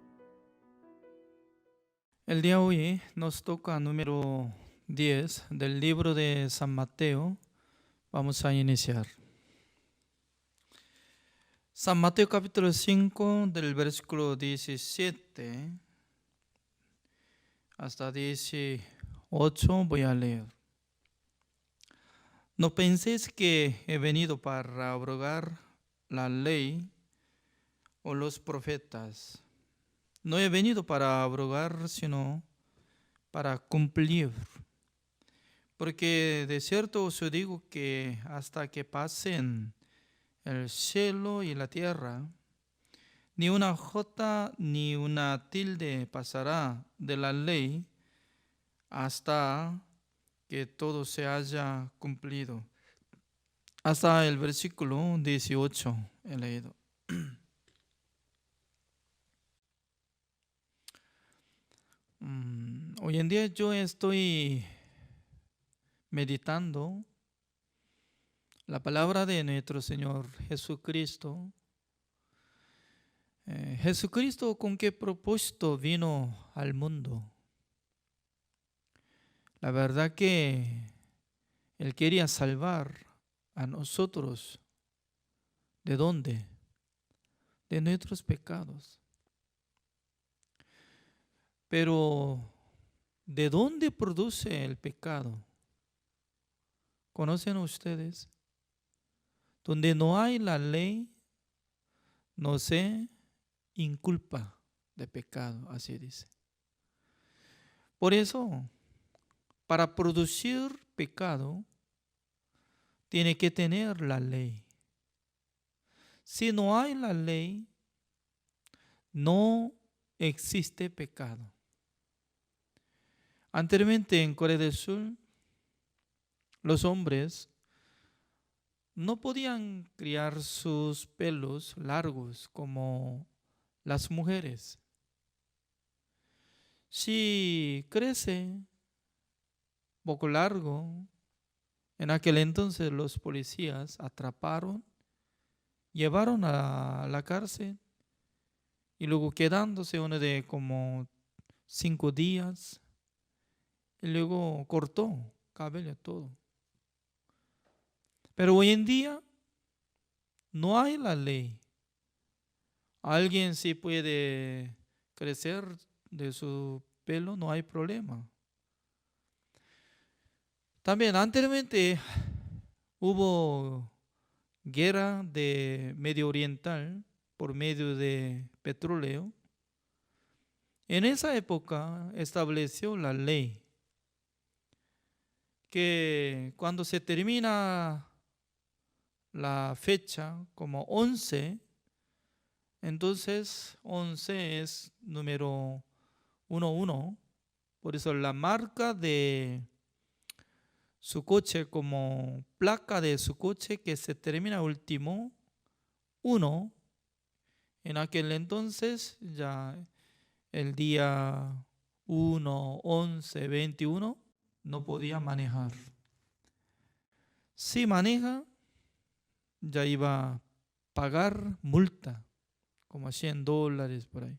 El día de hoy nos toca número 10 del libro de San Mateo. Vamos a iniciar. San Mateo capítulo 5 del versículo 17 hasta 18 voy a leer. No penséis que he venido para abrogar la ley o los profetas. No he venido para abrogar, sino para cumplir. Porque de cierto os digo que hasta que pasen el cielo y la tierra, ni una jota ni una tilde pasará de la ley hasta que todo se haya cumplido. Hasta el versículo 18 he leído. Hoy en día yo estoy meditando la palabra de nuestro Señor Jesucristo. Jesucristo, ¿con qué propósito vino al mundo? La verdad que Él quería salvar a nosotros. ¿De dónde? De nuestros pecados. Pero, ¿de dónde produce el pecado? ¿Conocen ustedes? Donde no hay la ley, no se inculpa de pecado, así dice. Por eso, para producir pecado, tiene que tener la ley. Si no hay la ley, no existe pecado. Anteriormente en Corea del Sur, los hombres no podían criar sus pelos largos como las mujeres. Si crece poco largo, en aquel entonces los policías atraparon, llevaron a la cárcel y luego quedándose uno de como 5 días y luego cortó cabello todo. Pero hoy en día no hay la ley. Alguien sí puede crecer de su pelo, no hay problema. También anteriormente hubo guerra de Medio Oriental por medio de petróleo. En esa época estableció la ley que cuando se termina la fecha como 11, entonces 11 es número 11. Por eso la marca de su coche, como placa de su coche que se termina último 1, en aquel entonces ya el día 1, 11, 21 no podía manejar. Si maneja, ya iba a pagar multa, como $100 por ahí.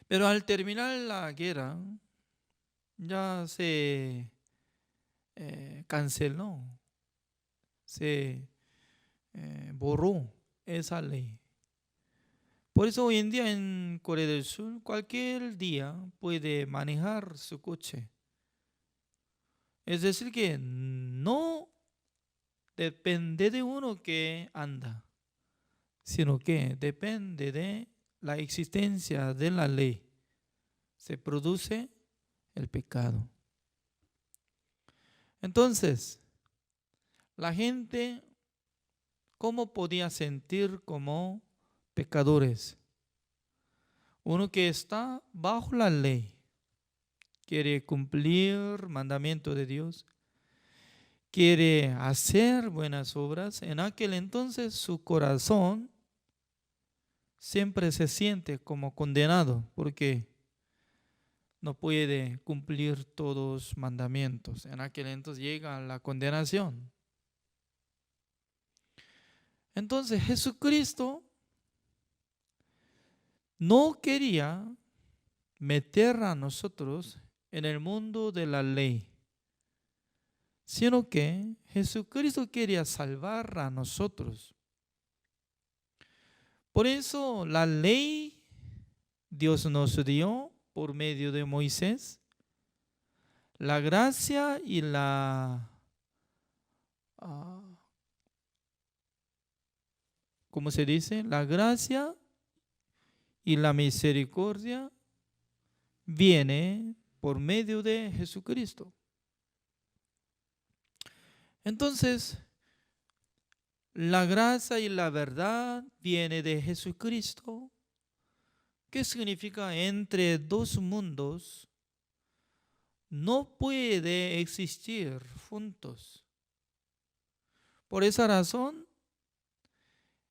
Pero al terminar la guerra, ya se canceló, se borró esa ley. Por eso hoy en día en Corea del Sur, cualquier día puede manejar su coche. Es decir, que no depende de uno que anda, sino que depende de la existencia de la ley. Se produce el pecado. Entonces, la gente, ¿cómo podía sentir como pecadores? Uno que está bajo la ley, quiere cumplir mandamiento de Dios, quiere hacer buenas obras, en aquel entonces su corazón siempre se siente como condenado porque no puede cumplir todos los mandamientos. En aquel entonces llega la condenación. Entonces Jesucristo no quería meter a nosotros en el mundo de la ley, sino que Jesucristo quería salvar a nosotros. Por eso la ley Dios nos dio por medio de Moisés, la gracia y ¿cómo se dice? La gracia y la misericordia viene por medio de Jesucristo. Entonces, la gracia y la verdad viene de Jesucristo. ¿Qué significa? Entre dos mundos no puede existir juntos. Por esa razón,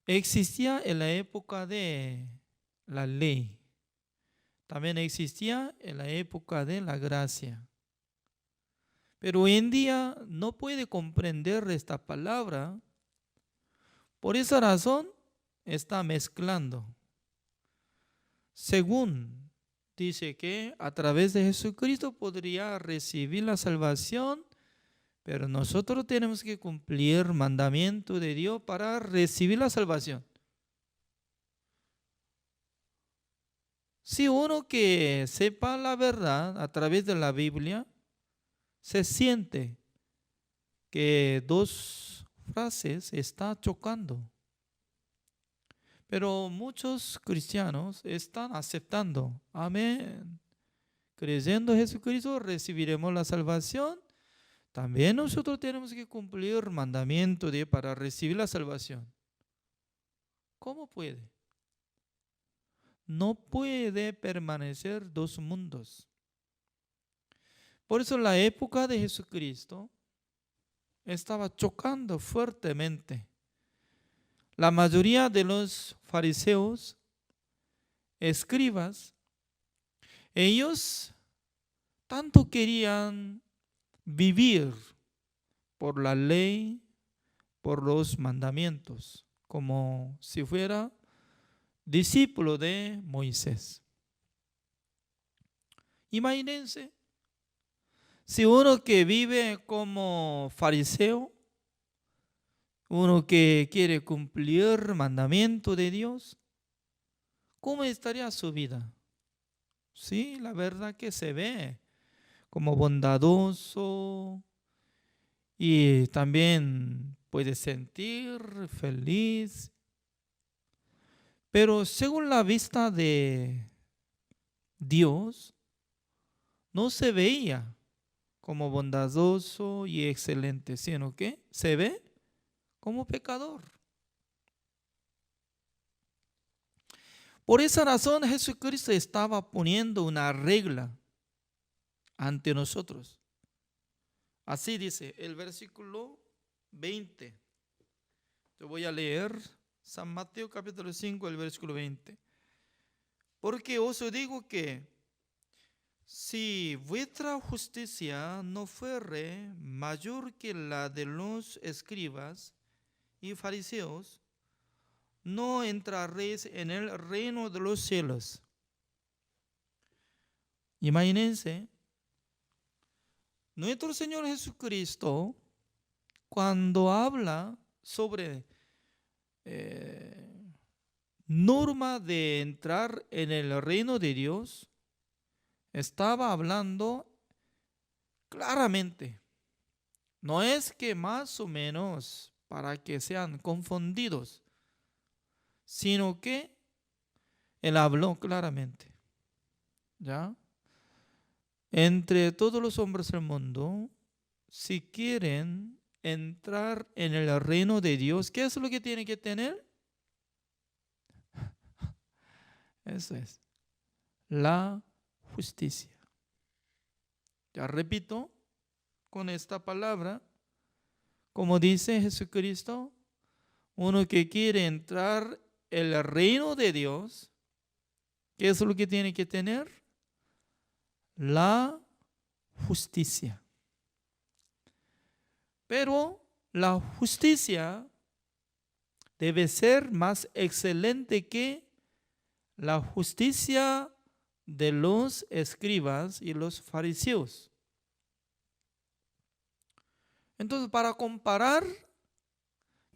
existía en la época de la ley. También existía en la época de la gracia. Pero hoy en día no puede comprender esta palabra. Por esa razón está mezclando. Según dice que a través de Jesucristo podría recibir la salvación, pero nosotros tenemos que cumplir el mandamiento de Dios para recibir la salvación. Si uno que sepa la verdad a través de la Biblia, se siente que dos frases están chocando. Pero muchos cristianos están aceptando. Amén. Creyendo en Jesucristo recibiremos la salvación. También nosotros tenemos que cumplir el mandamiento para recibir la salvación. ¿Cómo puede? No puede permanecer dos mundos. Por eso la época de Jesucristo estaba chocando fuertemente. La mayoría de los fariseos, escribas, ellos tanto querían vivir por la ley, por los mandamientos, como si fuera discípulo de Moisés. Imagínense, Si uno que vive como fariseo, uno que quiere cumplir el mandamiento de Dios, ¿cómo estaría su vida? Sí, la verdad que se ve como bondadoso y también puede sentir feliz, pero según la vista de Dios, no se veía como bondadoso y excelente, sino que se ve como pecador. Por esa razón Jesucristo estaba poniendo una regla ante nosotros. Así dice el versículo 20. Te voy a leer San Mateo capítulo 5, el versículo 20. Porque os digo que si vuestra justicia no fuere mayor que la de los escribas y fariseos, no entraréis en el reino de los cielos. Imagínense, nuestro Señor Jesucristo, cuando habla sobre norma de entrar en el reino de Dios, estaba hablando claramente. No es que más o menos para que sean confundidos, sino que Él habló claramente. ¿Ya? Entre todos los hombres del mundo, si quieren entrar en el reino de Dios, ¿qué es lo que tienen que tener? Eso es la justicia. Ya repito con esta palabra, como dice Jesucristo, uno que quiere entrar en el reino de Dios, ¿qué es lo que tiene que tener? La justicia. Pero la justicia debe ser más excelente que la justicia de los escribas y los fariseos. Entonces, para comparar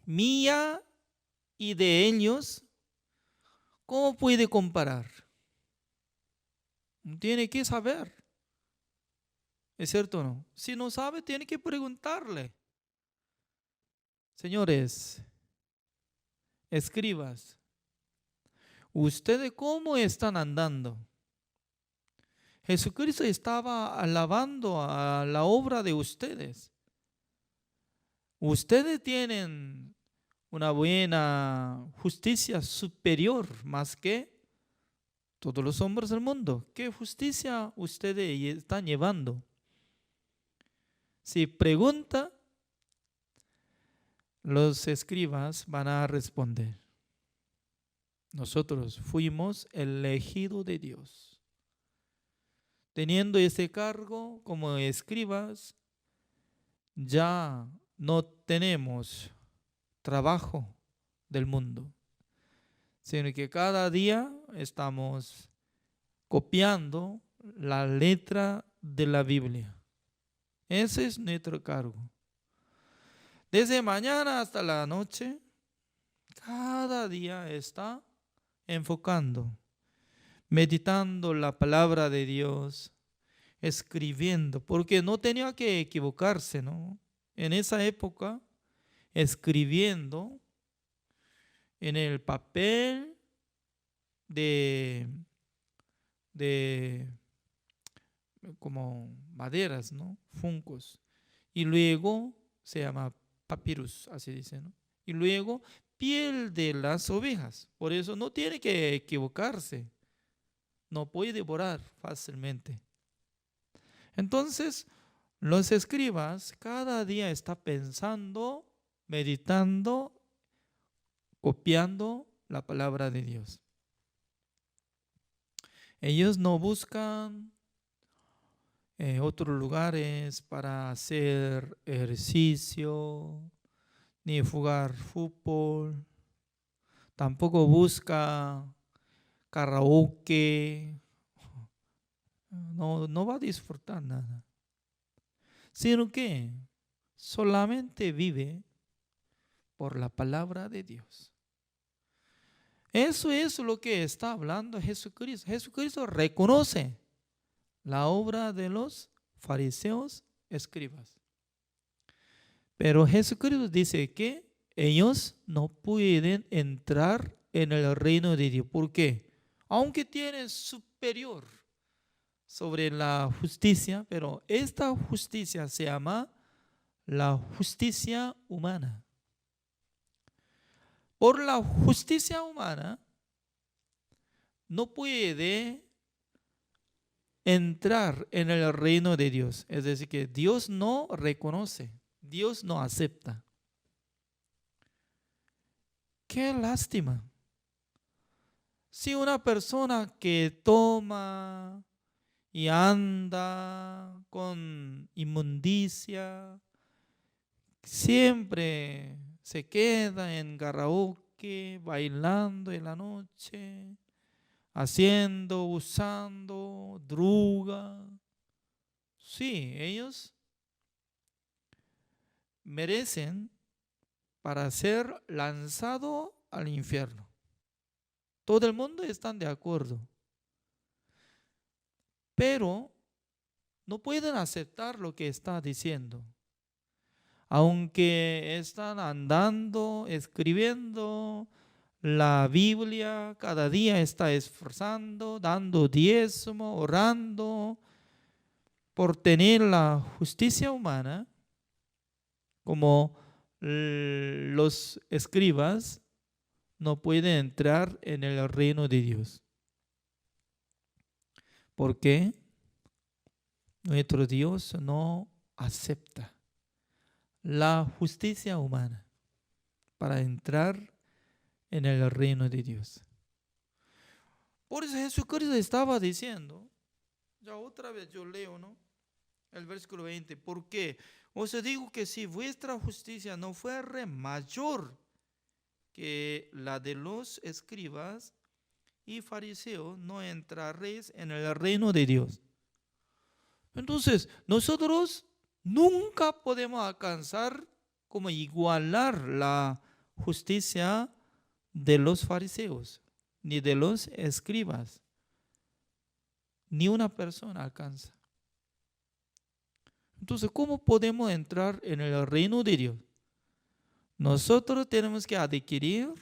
mía y de ellos, ¿cómo puede comparar? Tiene que saber. ¿Es cierto o no? Si no sabe, tiene que preguntarle. Señores, escribas, ¿ustedes cómo están andando? Jesucristo estaba alabando a la obra de ustedes. Ustedes tienen una buena justicia superior más que todos los hombres del mundo. ¿Qué justicia ustedes están llevando? Si pregunta, los escribas van a responder: nosotros fuimos elegidos de Dios. Teniendo ese cargo como escribas, ya no tenemos trabajo del mundo, sino que cada día estamos copiando la letra de la Biblia. Ese es nuestro cargo. Desde mañana hasta la noche, cada día está enfocando, meditando la palabra de Dios, escribiendo, porque no tenía que equivocarse, ¿no? En esa época, escribiendo en el papel de como maderas, ¿no? Funcos. Y luego se llama papyrus, así dice, ¿no? Y luego piel de las ovejas. Por eso no tiene que equivocarse. No puede devorar fácilmente. Entonces, los escribas cada día están pensando, meditando, copiando la palabra de Dios. Ellos no buscan otros lugares para hacer ejercicio, ni jugar fútbol. Tampoco busca karaoke. No va a disfrutar nada. sino que solamente vive por la palabra de Dios. Eso es lo que está hablando Jesucristo. Jesucristo reconoce la obra de los fariseos, escribas. Pero Jesucristo dice que ellos no pueden entrar en el reino de Dios. ¿Por qué? Aunque tienen superior sobre la justicia, pero esta justicia se llama la justicia humana. Por la justicia humana no puede entrar en el reino de Dios. Es decir, que Dios no reconoce, Dios no acepta. Qué lástima. Si una persona que toma y anda con inmundicia, siempre se queda en karaoke, bailando en la noche, usando droga. Sí, ellos merecen para ser lanzados al infierno. Todo el mundo está de acuerdo. Pero no pueden aceptar lo que está diciendo. Aunque están andando, escribiendo la Biblia, cada día está esforzando, dando diezmo, orando por tener la justicia humana, como los escribas, no pueden entrar en el reino de Dios. ¿Por qué? Nuestro Dios no acepta la justicia humana para entrar en el reino de Dios. Por eso Jesucristo estaba diciendo, ya otra vez yo leo, ¿no? El versículo 20, ¿por qué? Os digo que si vuestra justicia no fuera mayor que la de los escribas y fariseos, no entraréis en el reino de Dios. Entonces, nosotros nunca podemos alcanzar como igualar la justicia de los fariseos, ni de los escribas. Ni una persona alcanza. Entonces, ¿cómo podemos entrar en el reino de Dios? Nosotros tenemos que adquirir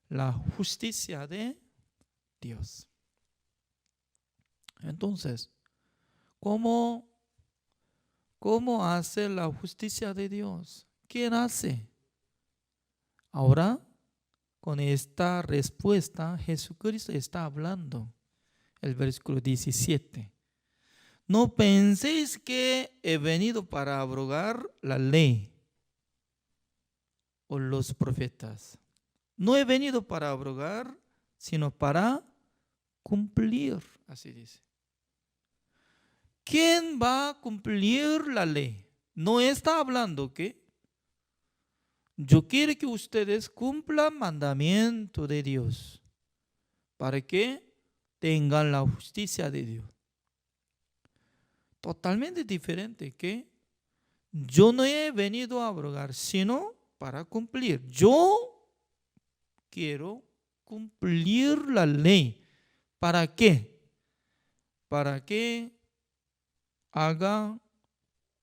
la justicia de Dios. Entonces, ¿cómo hace la justicia de Dios? ¿Quién hace? Ahora, con esta respuesta, Jesucristo está hablando. El versículo 17. No penséis que he venido para abrogar la ley o los profetas. No he venido para abrogar, sino para cumplir, así dice. ¿Quién va a cumplir la ley? No está hablando que yo quiero que ustedes cumplan mandamiento de Dios para que tengan la justicia de Dios. Totalmente diferente, que yo no he venido a abrogar, sino para cumplir. Yo quiero cumplir la ley. ¿Para qué? Para que haga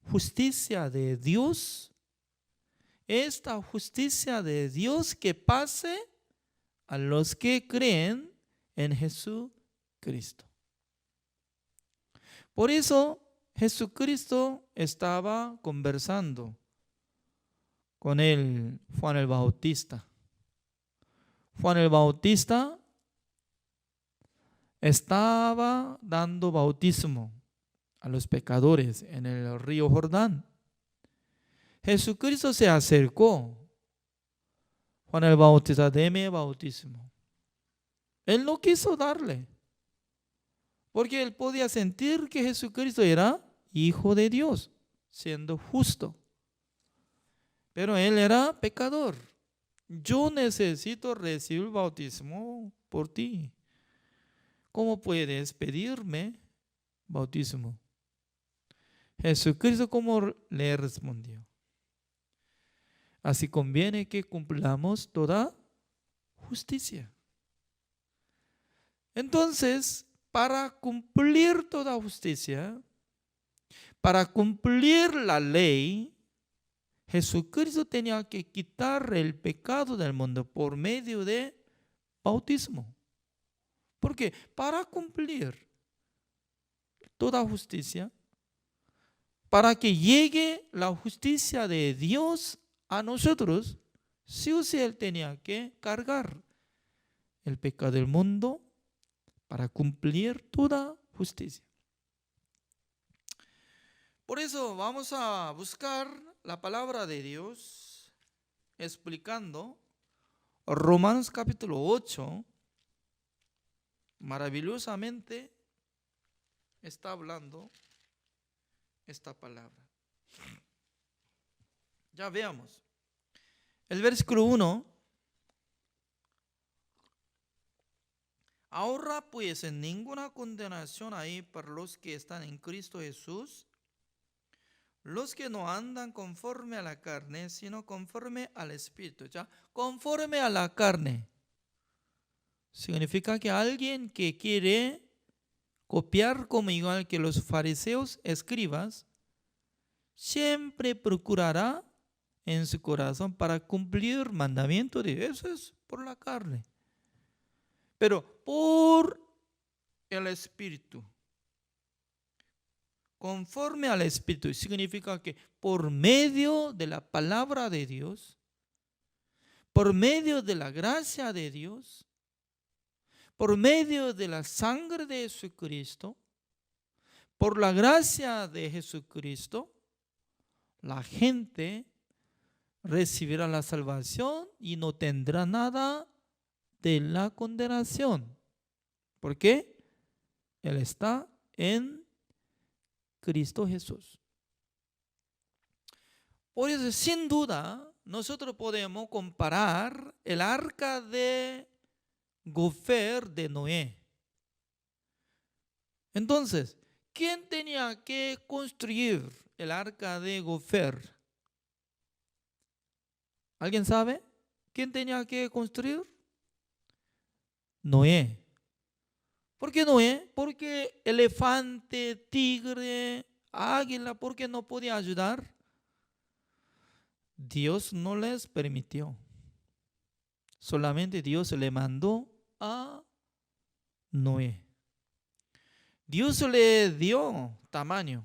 justicia de Dios. Esta justicia de Dios que pase a los que creen en Jesucristo. Por eso Jesucristo estaba conversando con Juan el Bautista. Juan el Bautista estaba dando bautismo a los pecadores en el río Jordán. Jesucristo se acercó. Juan el Bautista, deme bautismo. Él no quiso darle, porque él podía sentir que Jesucristo era hijo de Dios, siendo justo. Pero él era pecador. Yo necesito recibir bautismo por ti. ¿Cómo puedes pedirme bautismo? Jesucristo como le respondió: así conviene que cumplamos toda justicia. Entonces, para cumplir toda justicia, para cumplir la ley, Jesucristo tenía que quitar el pecado del mundo por medio de bautismo. Porque para cumplir toda justicia, para que llegue la justicia de Dios a nosotros, sí o sí Él tenía que cargar el pecado del mundo para cumplir toda justicia. Por eso vamos a buscar la palabra de Dios explicando Romanos capítulo 8. Maravillosamente está hablando esta palabra. Ya veamos. El versículo 1. Ahora pues ninguna condenación hay para los que están en Cristo Jesús, los que no andan conforme a la carne, sino conforme al Espíritu. ¿Ya? Conforme a la carne significa que alguien que quiere copiar como igual que los fariseos, escribas, siempre procurará en su corazón para cumplir el mandamiento de Dios. Eso es por la carne. Pero por el Espíritu, conforme al Espíritu, significa que por medio de la palabra de Dios, por medio de la gracia de Dios, por medio de la sangre de Jesucristo, por la gracia de Jesucristo, la gente recibirá la salvación y no tendrá nada de la condenación. ¿Por qué? Él está en Cristo Jesús. Por eso, sin duda, nosotros podemos comparar el arca de Gofer de Noé. Entonces, ¿quién tenía que construir el arca de Gofer? ¿Alguien sabe? ¿Quién tenía que construir? Noé. ¿Por qué Noé? Porque elefante, tigre, águila, ¿por qué no podía ayudar? Dios no les permitió. Solamente Dios le mandó a Noé. Dios le dio tamaño,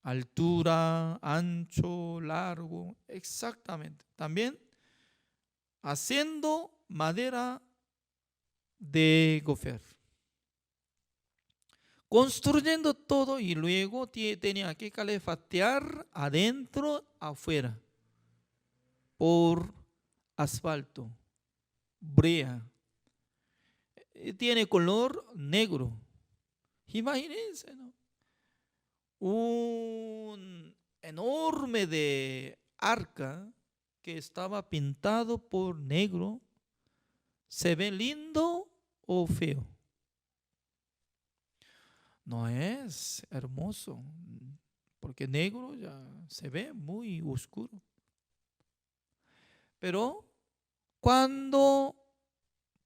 altura, ancho, largo, exactamente. También haciendo madera de gofer, construyendo todo, y luego tenía que calefactar adentro, afuera, por asfalto, brea. Tiene color negro. Imagínense, ¿no? Un enorme de arca que estaba pintado por negro. ¿Se ve lindo o feo? No es hermoso, porque negro ya se ve muy oscuro. Pero cuando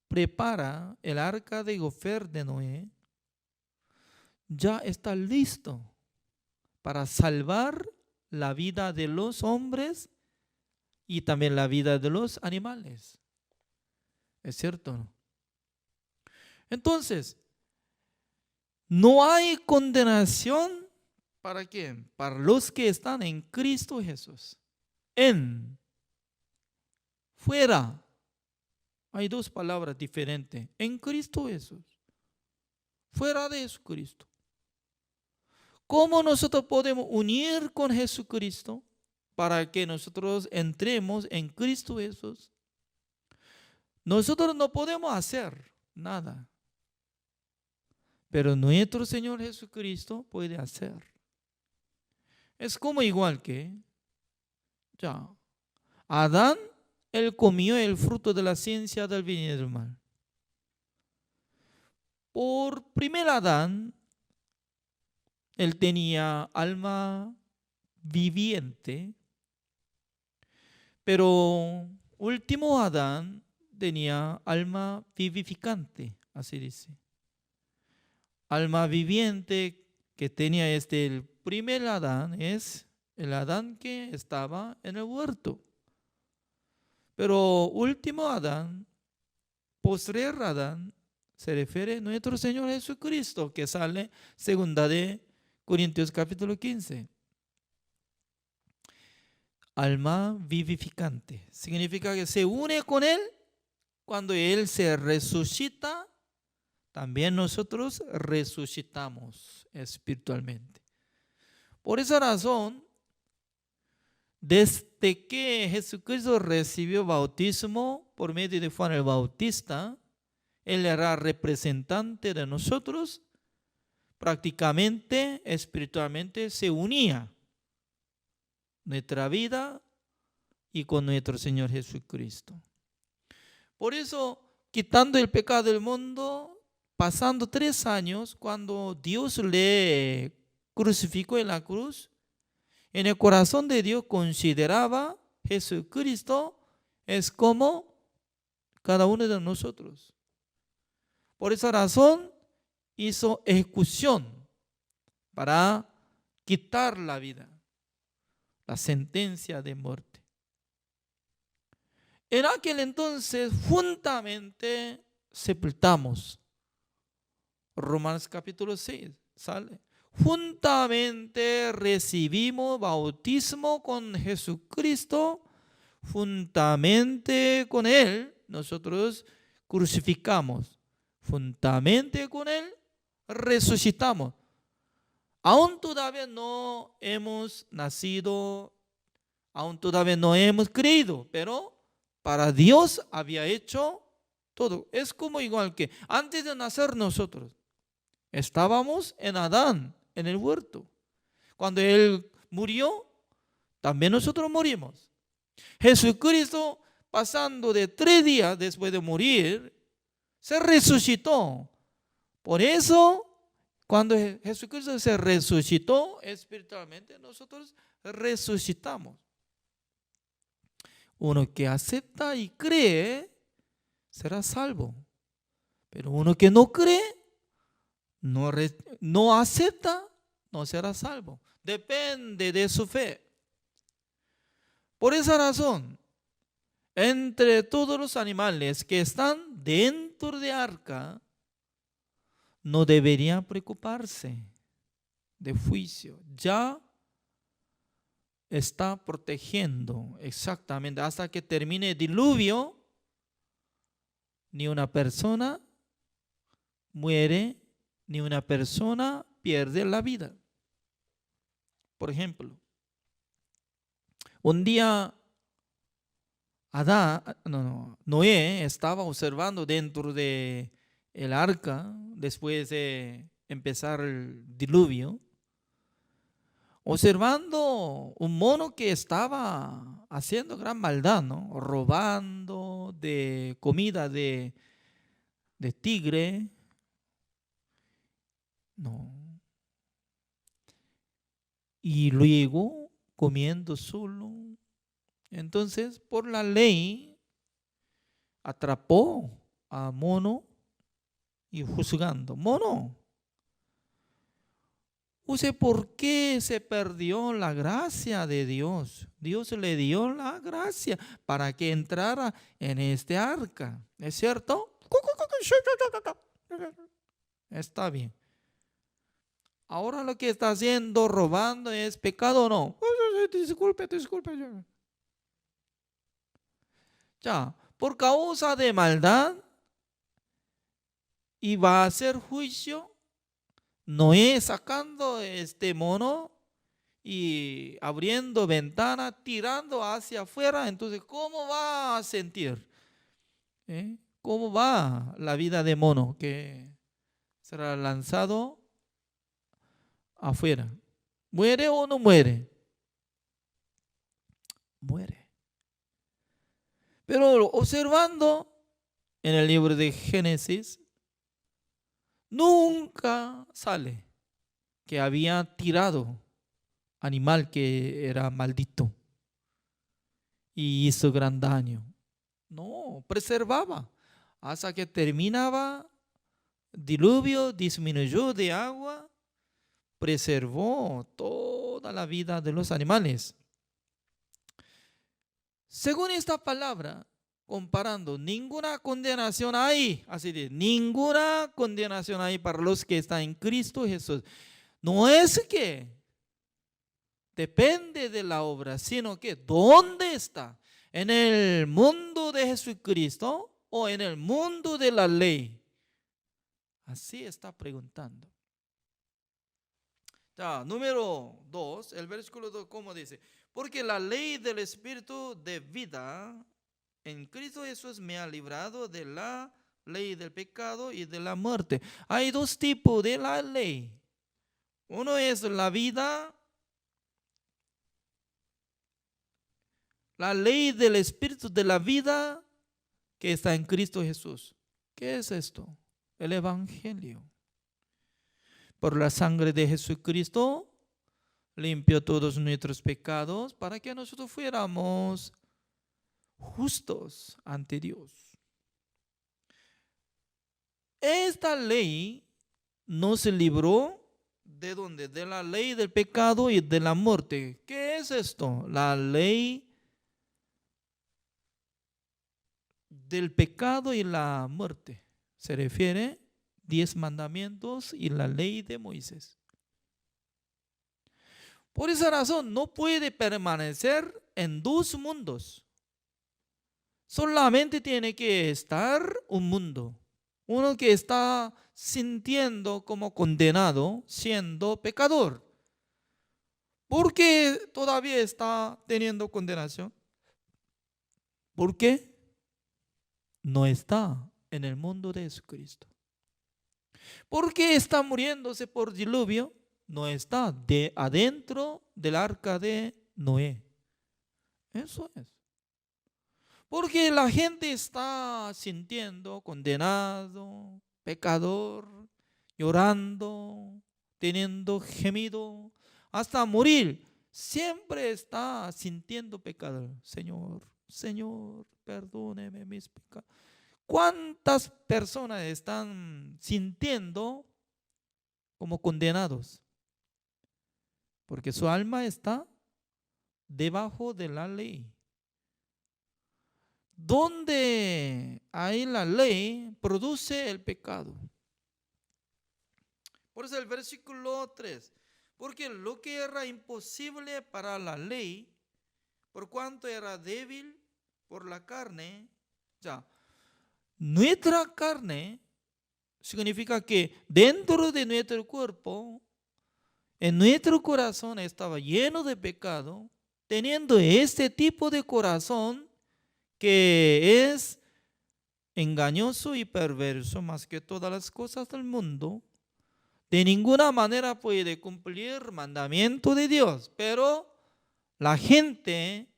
prepara el arca de gofer de Noé, ya está listo para salvar la vida de los hombres y también la vida de los animales. ¿Es cierto o no? Entonces, no hay condenación ¿para quién? Para los que están en Cristo Jesús. Fuera. Hay dos palabras diferentes. En Cristo Jesús. Fuera de Jesucristo. ¿Cómo nosotros podemos unir con Jesucristo para que nosotros entremos en Cristo Jesús? Nosotros no podemos hacer nada, pero nuestro Señor Jesucristo puede hacer. Es como igual que ya Adán, él comió el fruto de la ciencia del bien y del mal. Por primer Adán Él tenía alma viviente, pero último Adán tenía alma vivificante, así dice. Alma viviente que tenía el primer Adán es el Adán que estaba en el huerto. Pero último Adán, postrer Adán, se refiere a nuestro Señor Jesucristo, que sale segunda de Corintios capítulo 15. Alma vivificante. Significa que se une con Él. Cuando Él se resucita, también nosotros resucitamos espiritualmente. Por esa razón, desde que Jesucristo recibió bautismo por medio de Juan el Bautista, Él era representante de nosotros, prácticamente, espiritualmente, se unía nuestra vida y con nuestro Señor Jesucristo. Por eso, quitando el pecado del mundo, pasando 3 años, cuando Dios le crucificó en la cruz, en el corazón de Dios consideraba Jesucristo es como cada uno de nosotros. Por esa razón hizo ejecución para quitar la vida, la sentencia de muerte. En aquel entonces juntamente sepultamos. Romanos capítulo 6 sale. Juntamente recibimos bautismo con Jesucristo, juntamente con Él nosotros crucificamos, juntamente con Él resucitamos. Aún todavía no hemos nacido, aún todavía no hemos creído, pero para Dios había hecho todo. Es como igual que antes de nacer nosotros estábamos en Adán, en el huerto. Cuando Él murió, también nosotros morimos. Jesucristo, pasando de 3 días después de morir, se resucitó. Por eso, cuando Jesucristo se resucitó espiritualmente, nosotros resucitamos. Uno que acepta y cree será salvo. Pero uno que no cree, no acepta, no será salvo. Depende de su fe. Por esa razón, entre todos los animales que están dentro de arca, no deberían preocuparse de juicio. Ya está protegiendo exactamente hasta que termine el diluvio. Ni una persona muere, ni una persona pierde la vida. Por ejemplo, un día Noé estaba observando dentro de el arca después de empezar el diluvio, observando un mono que estaba haciendo gran maldad, ¿no? Robando de comida de tigre. No. Y luego comiendo solo. Entonces, por la ley, atrapó a mono y juzgando. Mono, ¿por qué se perdió la gracia de Dios? Dios le dio la gracia para que entrara en este arca. ¿Es cierto? Está bien. Ahora lo que está haciendo, robando, ¿es pecado o no? Disculpe. Ya, por causa de maldad, y va a hacer juicio. Noé sacando este mono y abriendo ventana, tirando hacia afuera. Entonces, ¿cómo va a sentir? ¿Cómo va la vida de mono que será lanzado afuera? ¿Muere o no muere? Muere. Pero observando en el libro de Génesis, nunca sale. que había tirado animal que era maldito y hizo gran daño. No, preservaba hasta que terminaba diluvio, disminuyó de agua, preservó toda la vida de los animales. Según esta palabra, comparando, ninguna condenación hay, así de, ninguna condenación hay para los que están en Cristo Jesús. No es que depende de la obra, sino que ¿dónde está? ¿En el mundo de Jesucristo o en el mundo de la ley? Así está preguntando. Ya, número 2, el versículo 2, ¿cómo dice? Porque la ley del Espíritu de vida en Cristo Jesús me ha librado de la ley del pecado y de la muerte. Hay dos tipos de la ley. Uno es la vida, la ley del Espíritu de la vida que está en Cristo Jesús. ¿Qué es esto? El Evangelio. Por la sangre de Jesucristo limpió todos nuestros pecados para que nosotros fuéramos justos ante Dios. Esta ley nos libró ¿de dónde? De la ley del pecado y de la muerte. ¿Qué es esto? La ley del pecado y la muerte. Se refiere 10 mandamientos y la ley de Moisés. Por esa razón no puede permanecer en dos mundos. Solamente tiene que estar un mundo. Uno que está sintiendo como condenado, siendo pecador. ¿Por qué todavía está teniendo condenación? ¿Por qué? No está en el mundo de Jesucristo. ¿Por qué está muriéndose por diluvio? No está adentro del arca de Noé. Eso es. Porque la gente está sintiendo condenado, pecador, llorando, teniendo gemido, hasta morir. Siempre está sintiendo pecador. Señor, Señor, perdóneme mis pecados. ¿Cuántas personas están sintiendo como condenados? Porque su alma está debajo de la ley. Donde hay la ley, produce el pecado. Por eso el versículo 3. Porque lo que era imposible para la ley, por cuanto era débil por la carne, ya, nuestra carne significa que dentro de nuestro cuerpo, en nuestro corazón estaba lleno de pecado. Teniendo este tipo de corazón que es engañoso y perverso más que todas las cosas del mundo, de ninguna manera puede cumplir el mandamiento de Dios. Pero la gente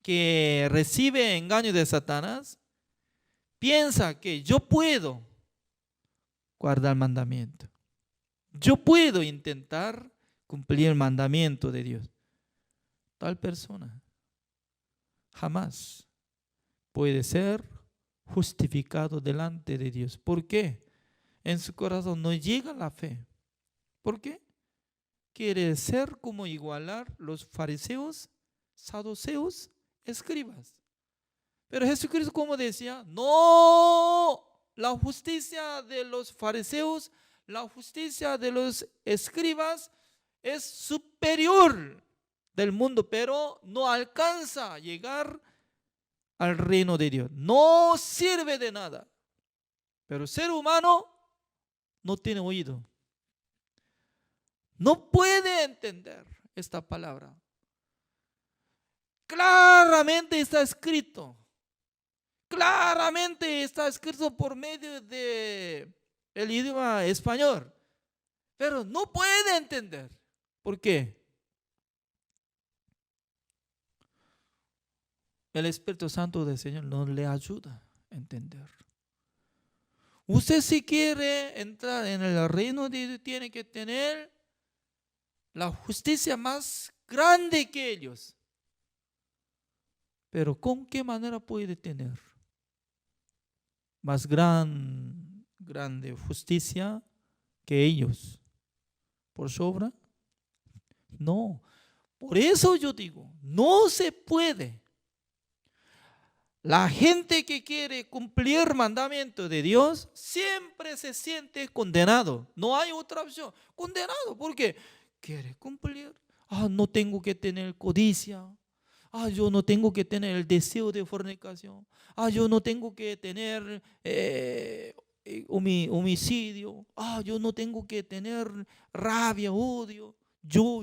que recibe engaño de Satanás piensa que yo puedo guardar el mandamiento. Yo puedo intentar cumplir el mandamiento de Dios. Tal persona jamás puede ser justificado delante de Dios. ¿Por qué? En su corazón no llega la fe. ¿Por qué? Quiere ser como igualar los fariseos, saduceos, escribas. Pero Jesucristo, como decía, no, la justicia de los fariseos, la justicia de los escribas es superior del mundo, pero no alcanza a llegar al reino de Dios. No sirve de nada. Pero el ser humano no tiene oído. No puede entender esta palabra. Claramente está escrito. Claramente está escrito por medio de el idioma español. Pero no puede entender. ¿Por qué? El Espíritu Santo del Señor no le ayuda a entender. Usted si quiere entrar en el reino de Dios tiene que tener la justicia más grande que ellos. Pero ¿con qué manera puede tener más grande justicia que ellos? ¿Por sobra? No. Por eso yo digo, no se puede. La gente que quiere cumplir mandamientos de Dios siempre se siente condenado. No hay otra opción. Condenado porque quiere cumplir. No tengo que tener codicia. Yo no tengo que tener el deseo de fornicación. Yo no tengo que tener homicidio. Yo no tengo que tener rabia, odio. Yo.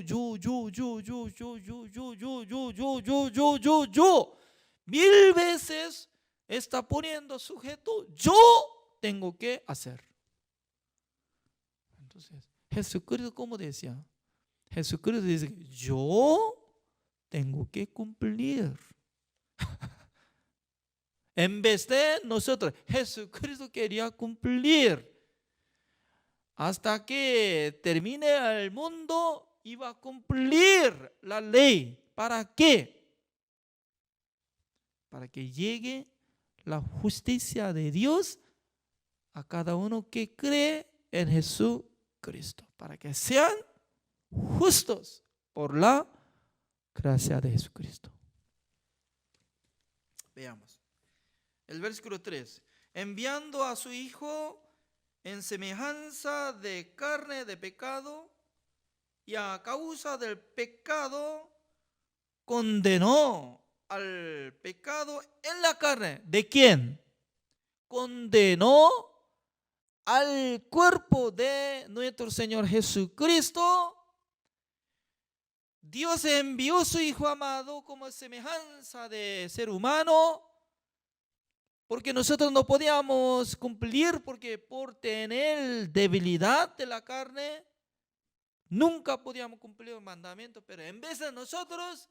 Mil veces está poniendo sujeto, yo tengo que hacer. Entonces, Jesucristo, ¿cómo decía? Jesucristo dice, yo tengo que cumplir. En vez de nosotros, Jesucristo quería cumplir. Hasta que termine el mundo, iba a cumplir la ley. ¿Para qué? Para que llegue la justicia de Dios a cada uno que cree en Jesucristo. Para que sean justos por la gracia de Jesucristo. Veamos. El versículo 3. Enviando a su Hijo en semejanza de carne de pecado, y a causa del pecado condenó al pecado en la carne. ¿De quién? Condenó al cuerpo de nuestro Señor Jesucristo. Dios envió a su Hijo amado como semejanza de ser humano, porque nosotros no podíamos cumplir, porque por tener debilidad de la carne, nunca podíamos cumplir el mandamiento. Pero en vez de nosotros,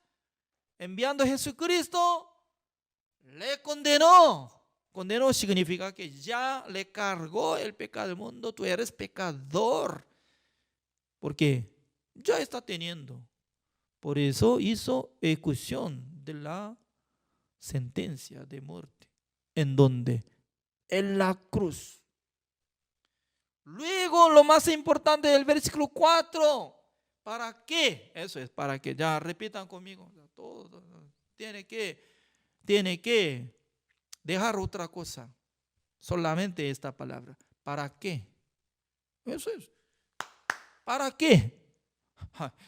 enviando a Jesucristo, le condenó. Condenó significa que ya le cargó el pecado del mundo. Tú eres pecador, porque ya está teniendo. Por eso hizo ejecución de la sentencia de muerte. ¿En dónde? En la cruz. Luego, lo más importante del versículo 4. ¿Para qué? Eso es, para que ya repitan conmigo. Todo, tiene que dejar otra cosa. Solamente esta palabra. ¿Para qué? Eso es. ¿Para qué?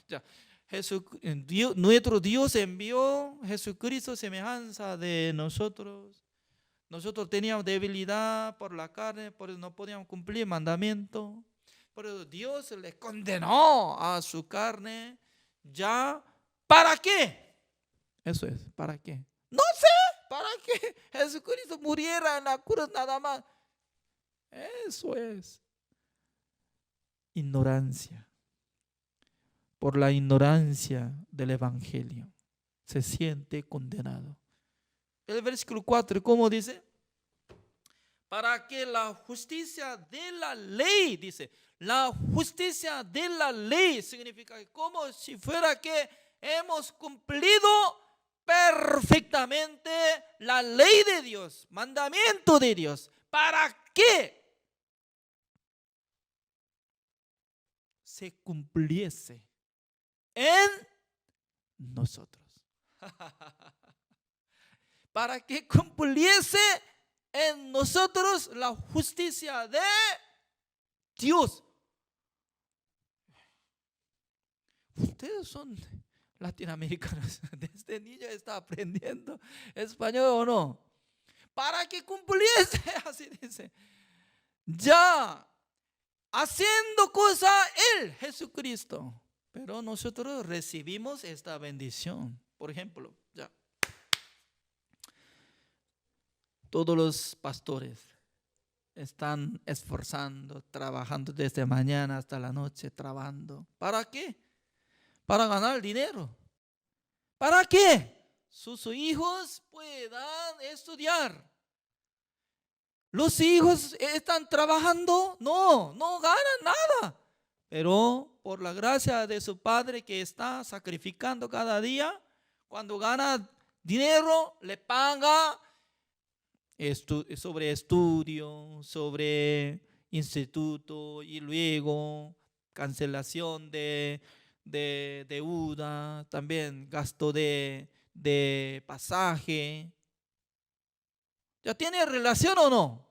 Ya. Nuestro Dios envió a Jesucristo semejanza de nosotros. Nosotros teníamos debilidad por la carne, por eso no podíamos cumplir el mandamiento. Por eso Dios le condenó a su carne. Ya, ¿para qué? Eso es, ¿para qué? No sé, ¿para qué Jesucristo muriera en la cruz nada más? Eso es ignorancia. Por la ignorancia del evangelio se siente condenado. El versículo 4, ¿cómo dice? Para que la justicia de la ley, dice, la justicia de la ley significa como si fuera que hemos cumplido perfectamente la ley de Dios, mandamiento de Dios. ¿Para qué? Se cumpliese en nosotros. Para que cumpliese en nosotros la justicia de Dios. Ustedes son latinoamericanos. Desde niño está aprendiendo español o no. Para que cumpliese, así dice. Ya haciendo cosa Él, Jesucristo. Pero nosotros recibimos esta bendición. Por ejemplo, ya. Todos los pastores están esforzando, trabajando desde mañana hasta la noche, trabajando. ¿Para qué? Para ganar dinero. ¿Para qué? Sus hijos puedan estudiar. Los hijos están trabajando, no ganan nada. Pero por la gracia de su Padre que está sacrificando cada día, cuando gana dinero, le paga sobre estudio, sobre instituto y luego cancelación de deuda, también gasto de pasaje. ¿Ya tiene relación o no?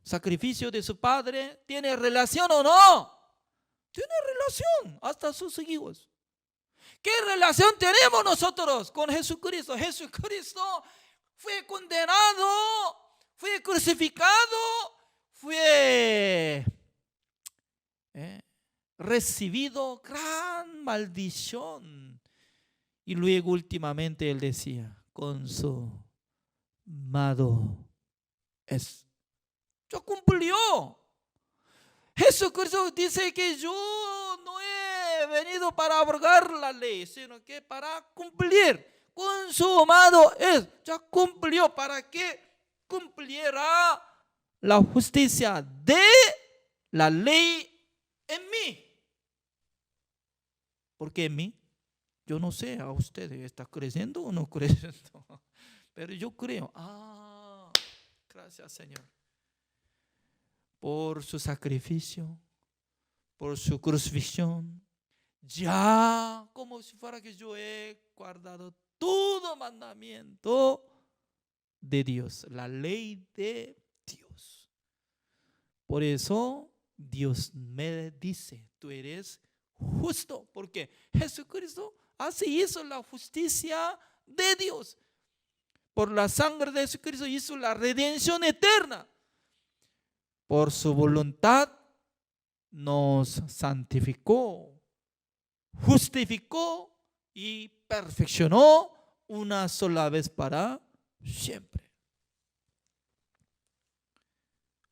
Sacrificio de su Padre, ¿tiene relación o no? Tiene relación hasta sus hijos. ¿Qué relación tenemos nosotros con Jesucristo? Jesucristo fue condenado, fue crucificado, fue recibido gran maldición. Y luego últimamente él decía, consumado es. Ya cumplió. Jesucristo dice que yo no he venido para abrogar la ley, sino que para cumplir. Consumado es. Ya cumplió para que cumpliera la justicia de la ley en mí. ¿Por qué en mí? Yo no sé, a ustedes, ¿está creciendo o no creciendo? Pero yo creo, gracias Señor, por su sacrificio, por su crucifixión, ya como si fuera que yo he guardado todo mandamiento de Dios, la ley de Dios. Por eso Dios me dice, tú eres justo, porque Jesucristo así hizo la justicia de Dios. Por la sangre de Jesucristo hizo la redención eterna. Por su voluntad nos santificó, justificó y perfeccionó una sola vez para siempre.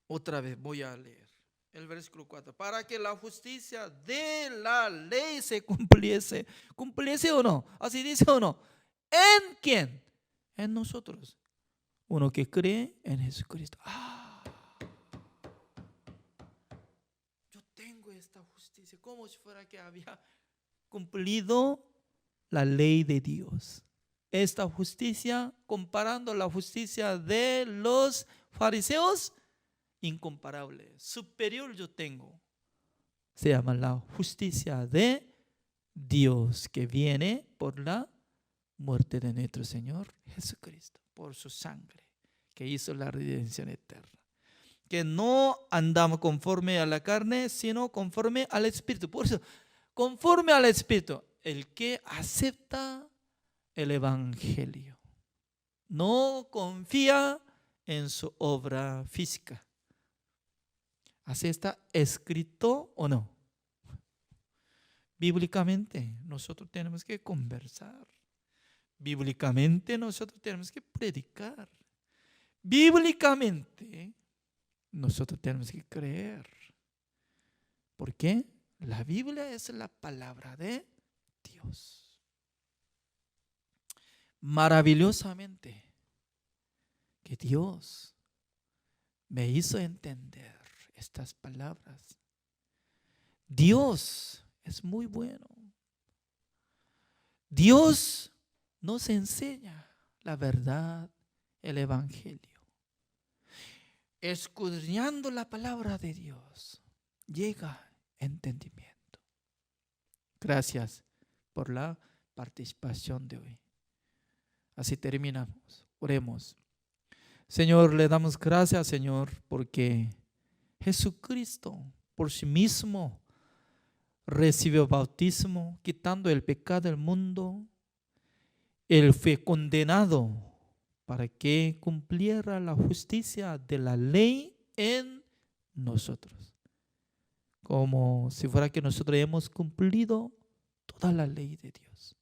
Otra vez voy a leer el versículo 4. Para que la justicia de la ley se cumpliese. ¿Cumpliese o no? ¿Así dice o no? ¿En quién? En nosotros. Uno que cree en Jesucristo. Yo tengo esta justicia. Como si fuera que había cumplido la ley de Dios. Esta justicia, comparando la justicia de los fariseos, incomparable, superior yo tengo. Se llama la justicia de Dios que viene por la muerte de nuestro Señor Jesucristo, por su sangre que hizo la redención eterna. Que no andamos conforme a la carne, sino conforme al Espíritu. Por eso, conforme al Espíritu, el que acepta el Evangelio no confía en su obra física. ¿Así está escrito o no? Bíblicamente nosotros tenemos que conversar. Bíblicamente nosotros tenemos que predicar. Bíblicamente nosotros tenemos que creer. ¿Por qué? La Biblia es la palabra de Dios. Maravillosamente que Dios me hizo entender estas palabras. Dios es muy bueno. Dios nos enseña la verdad, el Evangelio. Escudriñando la palabra de Dios, llega entendimiento. Gracias por la participación de hoy. Así terminamos. Oremos. Señor, le damos gracias, Señor, porque Jesucristo por sí mismo recibió bautismo, quitando el pecado del mundo. Él fue condenado para que cumpliera la justicia de la ley en nosotros. Como si fuera que nosotros hemos cumplido toda la ley de Dios.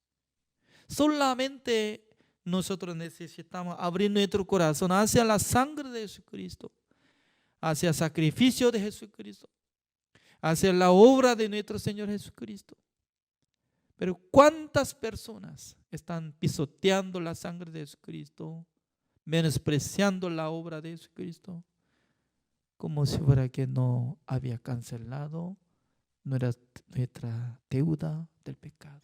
Solamente nosotros necesitamos abrir nuestro corazón hacia la sangre de Jesucristo, hacia el sacrificio de Jesucristo, hacia la obra de nuestro Señor Jesucristo. Pero ¿cuántas personas están pisoteando la sangre de Jesucristo, menospreciando la obra de Jesucristo, como si fuera que no había cancelado nuestra deuda del pecado.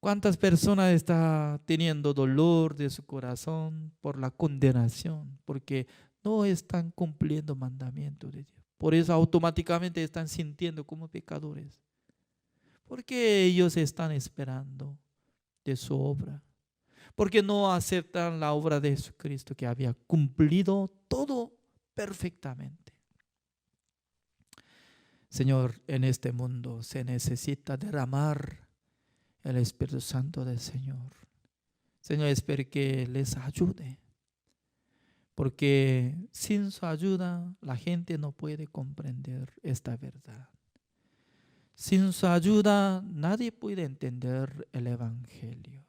¿Cuántas personas están teniendo dolor de su corazón por la condenación? Porque no están cumpliendo mandamientos de Dios. Por eso automáticamente están sintiendo como pecadores. Porque ellos están esperando de su obra. Porque no aceptan la obra de Jesucristo que había cumplido todo perfectamente. Señor, en este mundo se necesita derramar el Espíritu Santo del Señor. Señor, espero que les ayude. Porque sin su ayuda la gente no puede comprender esta verdad. Sin su ayuda nadie puede entender el Evangelio.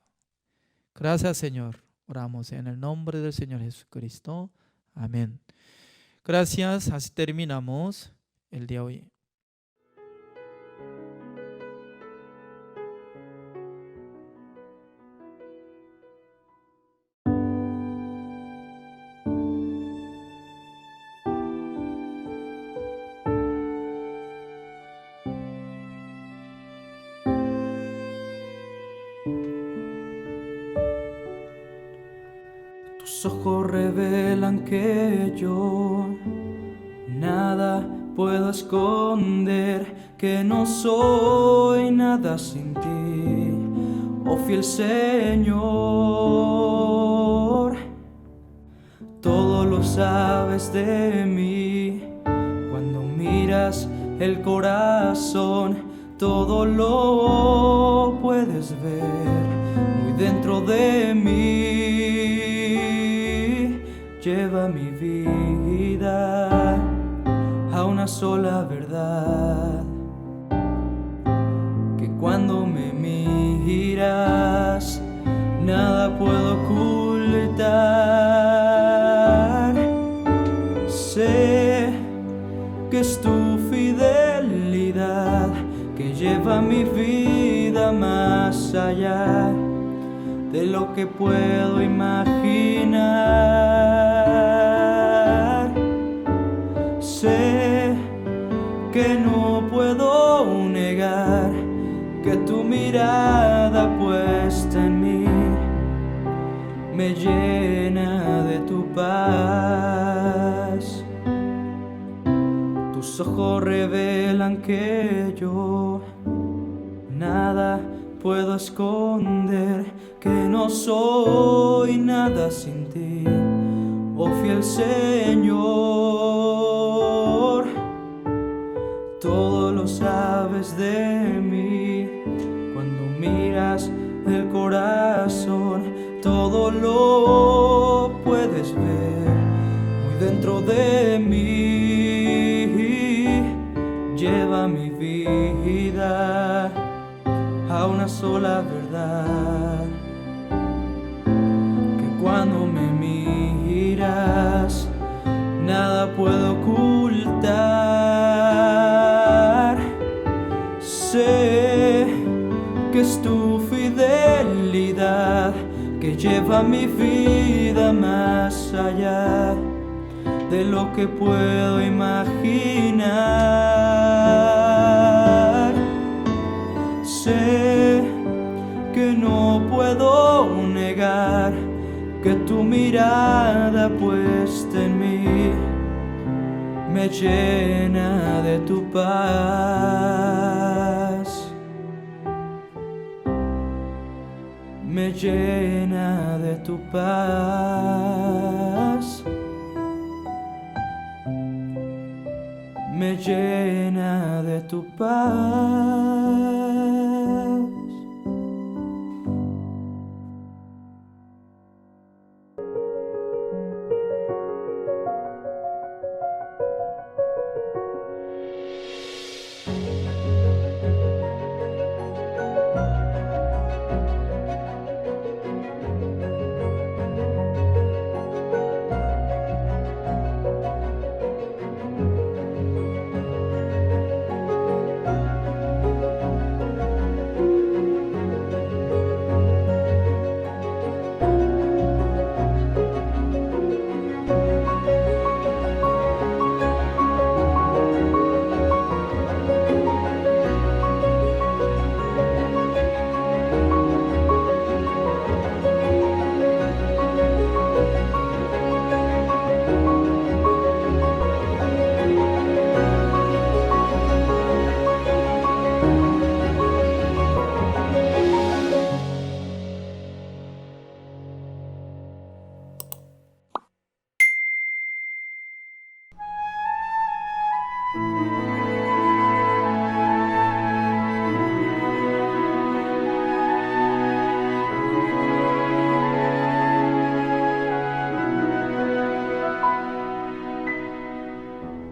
Gracias, Señor. Oramos en el nombre del Señor Jesucristo. Amén. Gracias. Así terminamos el día de hoy. Tus ojos revelan que yo nada puedo esconder, que no soy nada sin ti, oh fiel Señor. Todo lo sabes de mí, cuando miras el corazón, todo lo puedes ver muy dentro de mí. Lleva mi vida a una sola verdad, que cuando me miras nada puedo ocultar. Sé que es tu fidelidad que lleva mi vida más allá de lo que puedo imaginar. Sé que no puedo negar que tu mirada puesta en mí me llena de tu paz. Tus ojos revelan que yo nada puedo esconder, que no soy nada sin ti, oh fiel Señor. Todo lo sabes de mí, cuando miras el corazón, todo lo puedes ver muy dentro de mí. Lleva mi vida a una sola verdad, que cuando me miras nada puedo ocultar. Sé que es tu fidelidad que lleva mi vida más allá de lo que puedo imaginar. Sé que no puedo negar que tu mirada puesta en mí me llena de tu paz, me llena de tu paz, me llena de tu paz.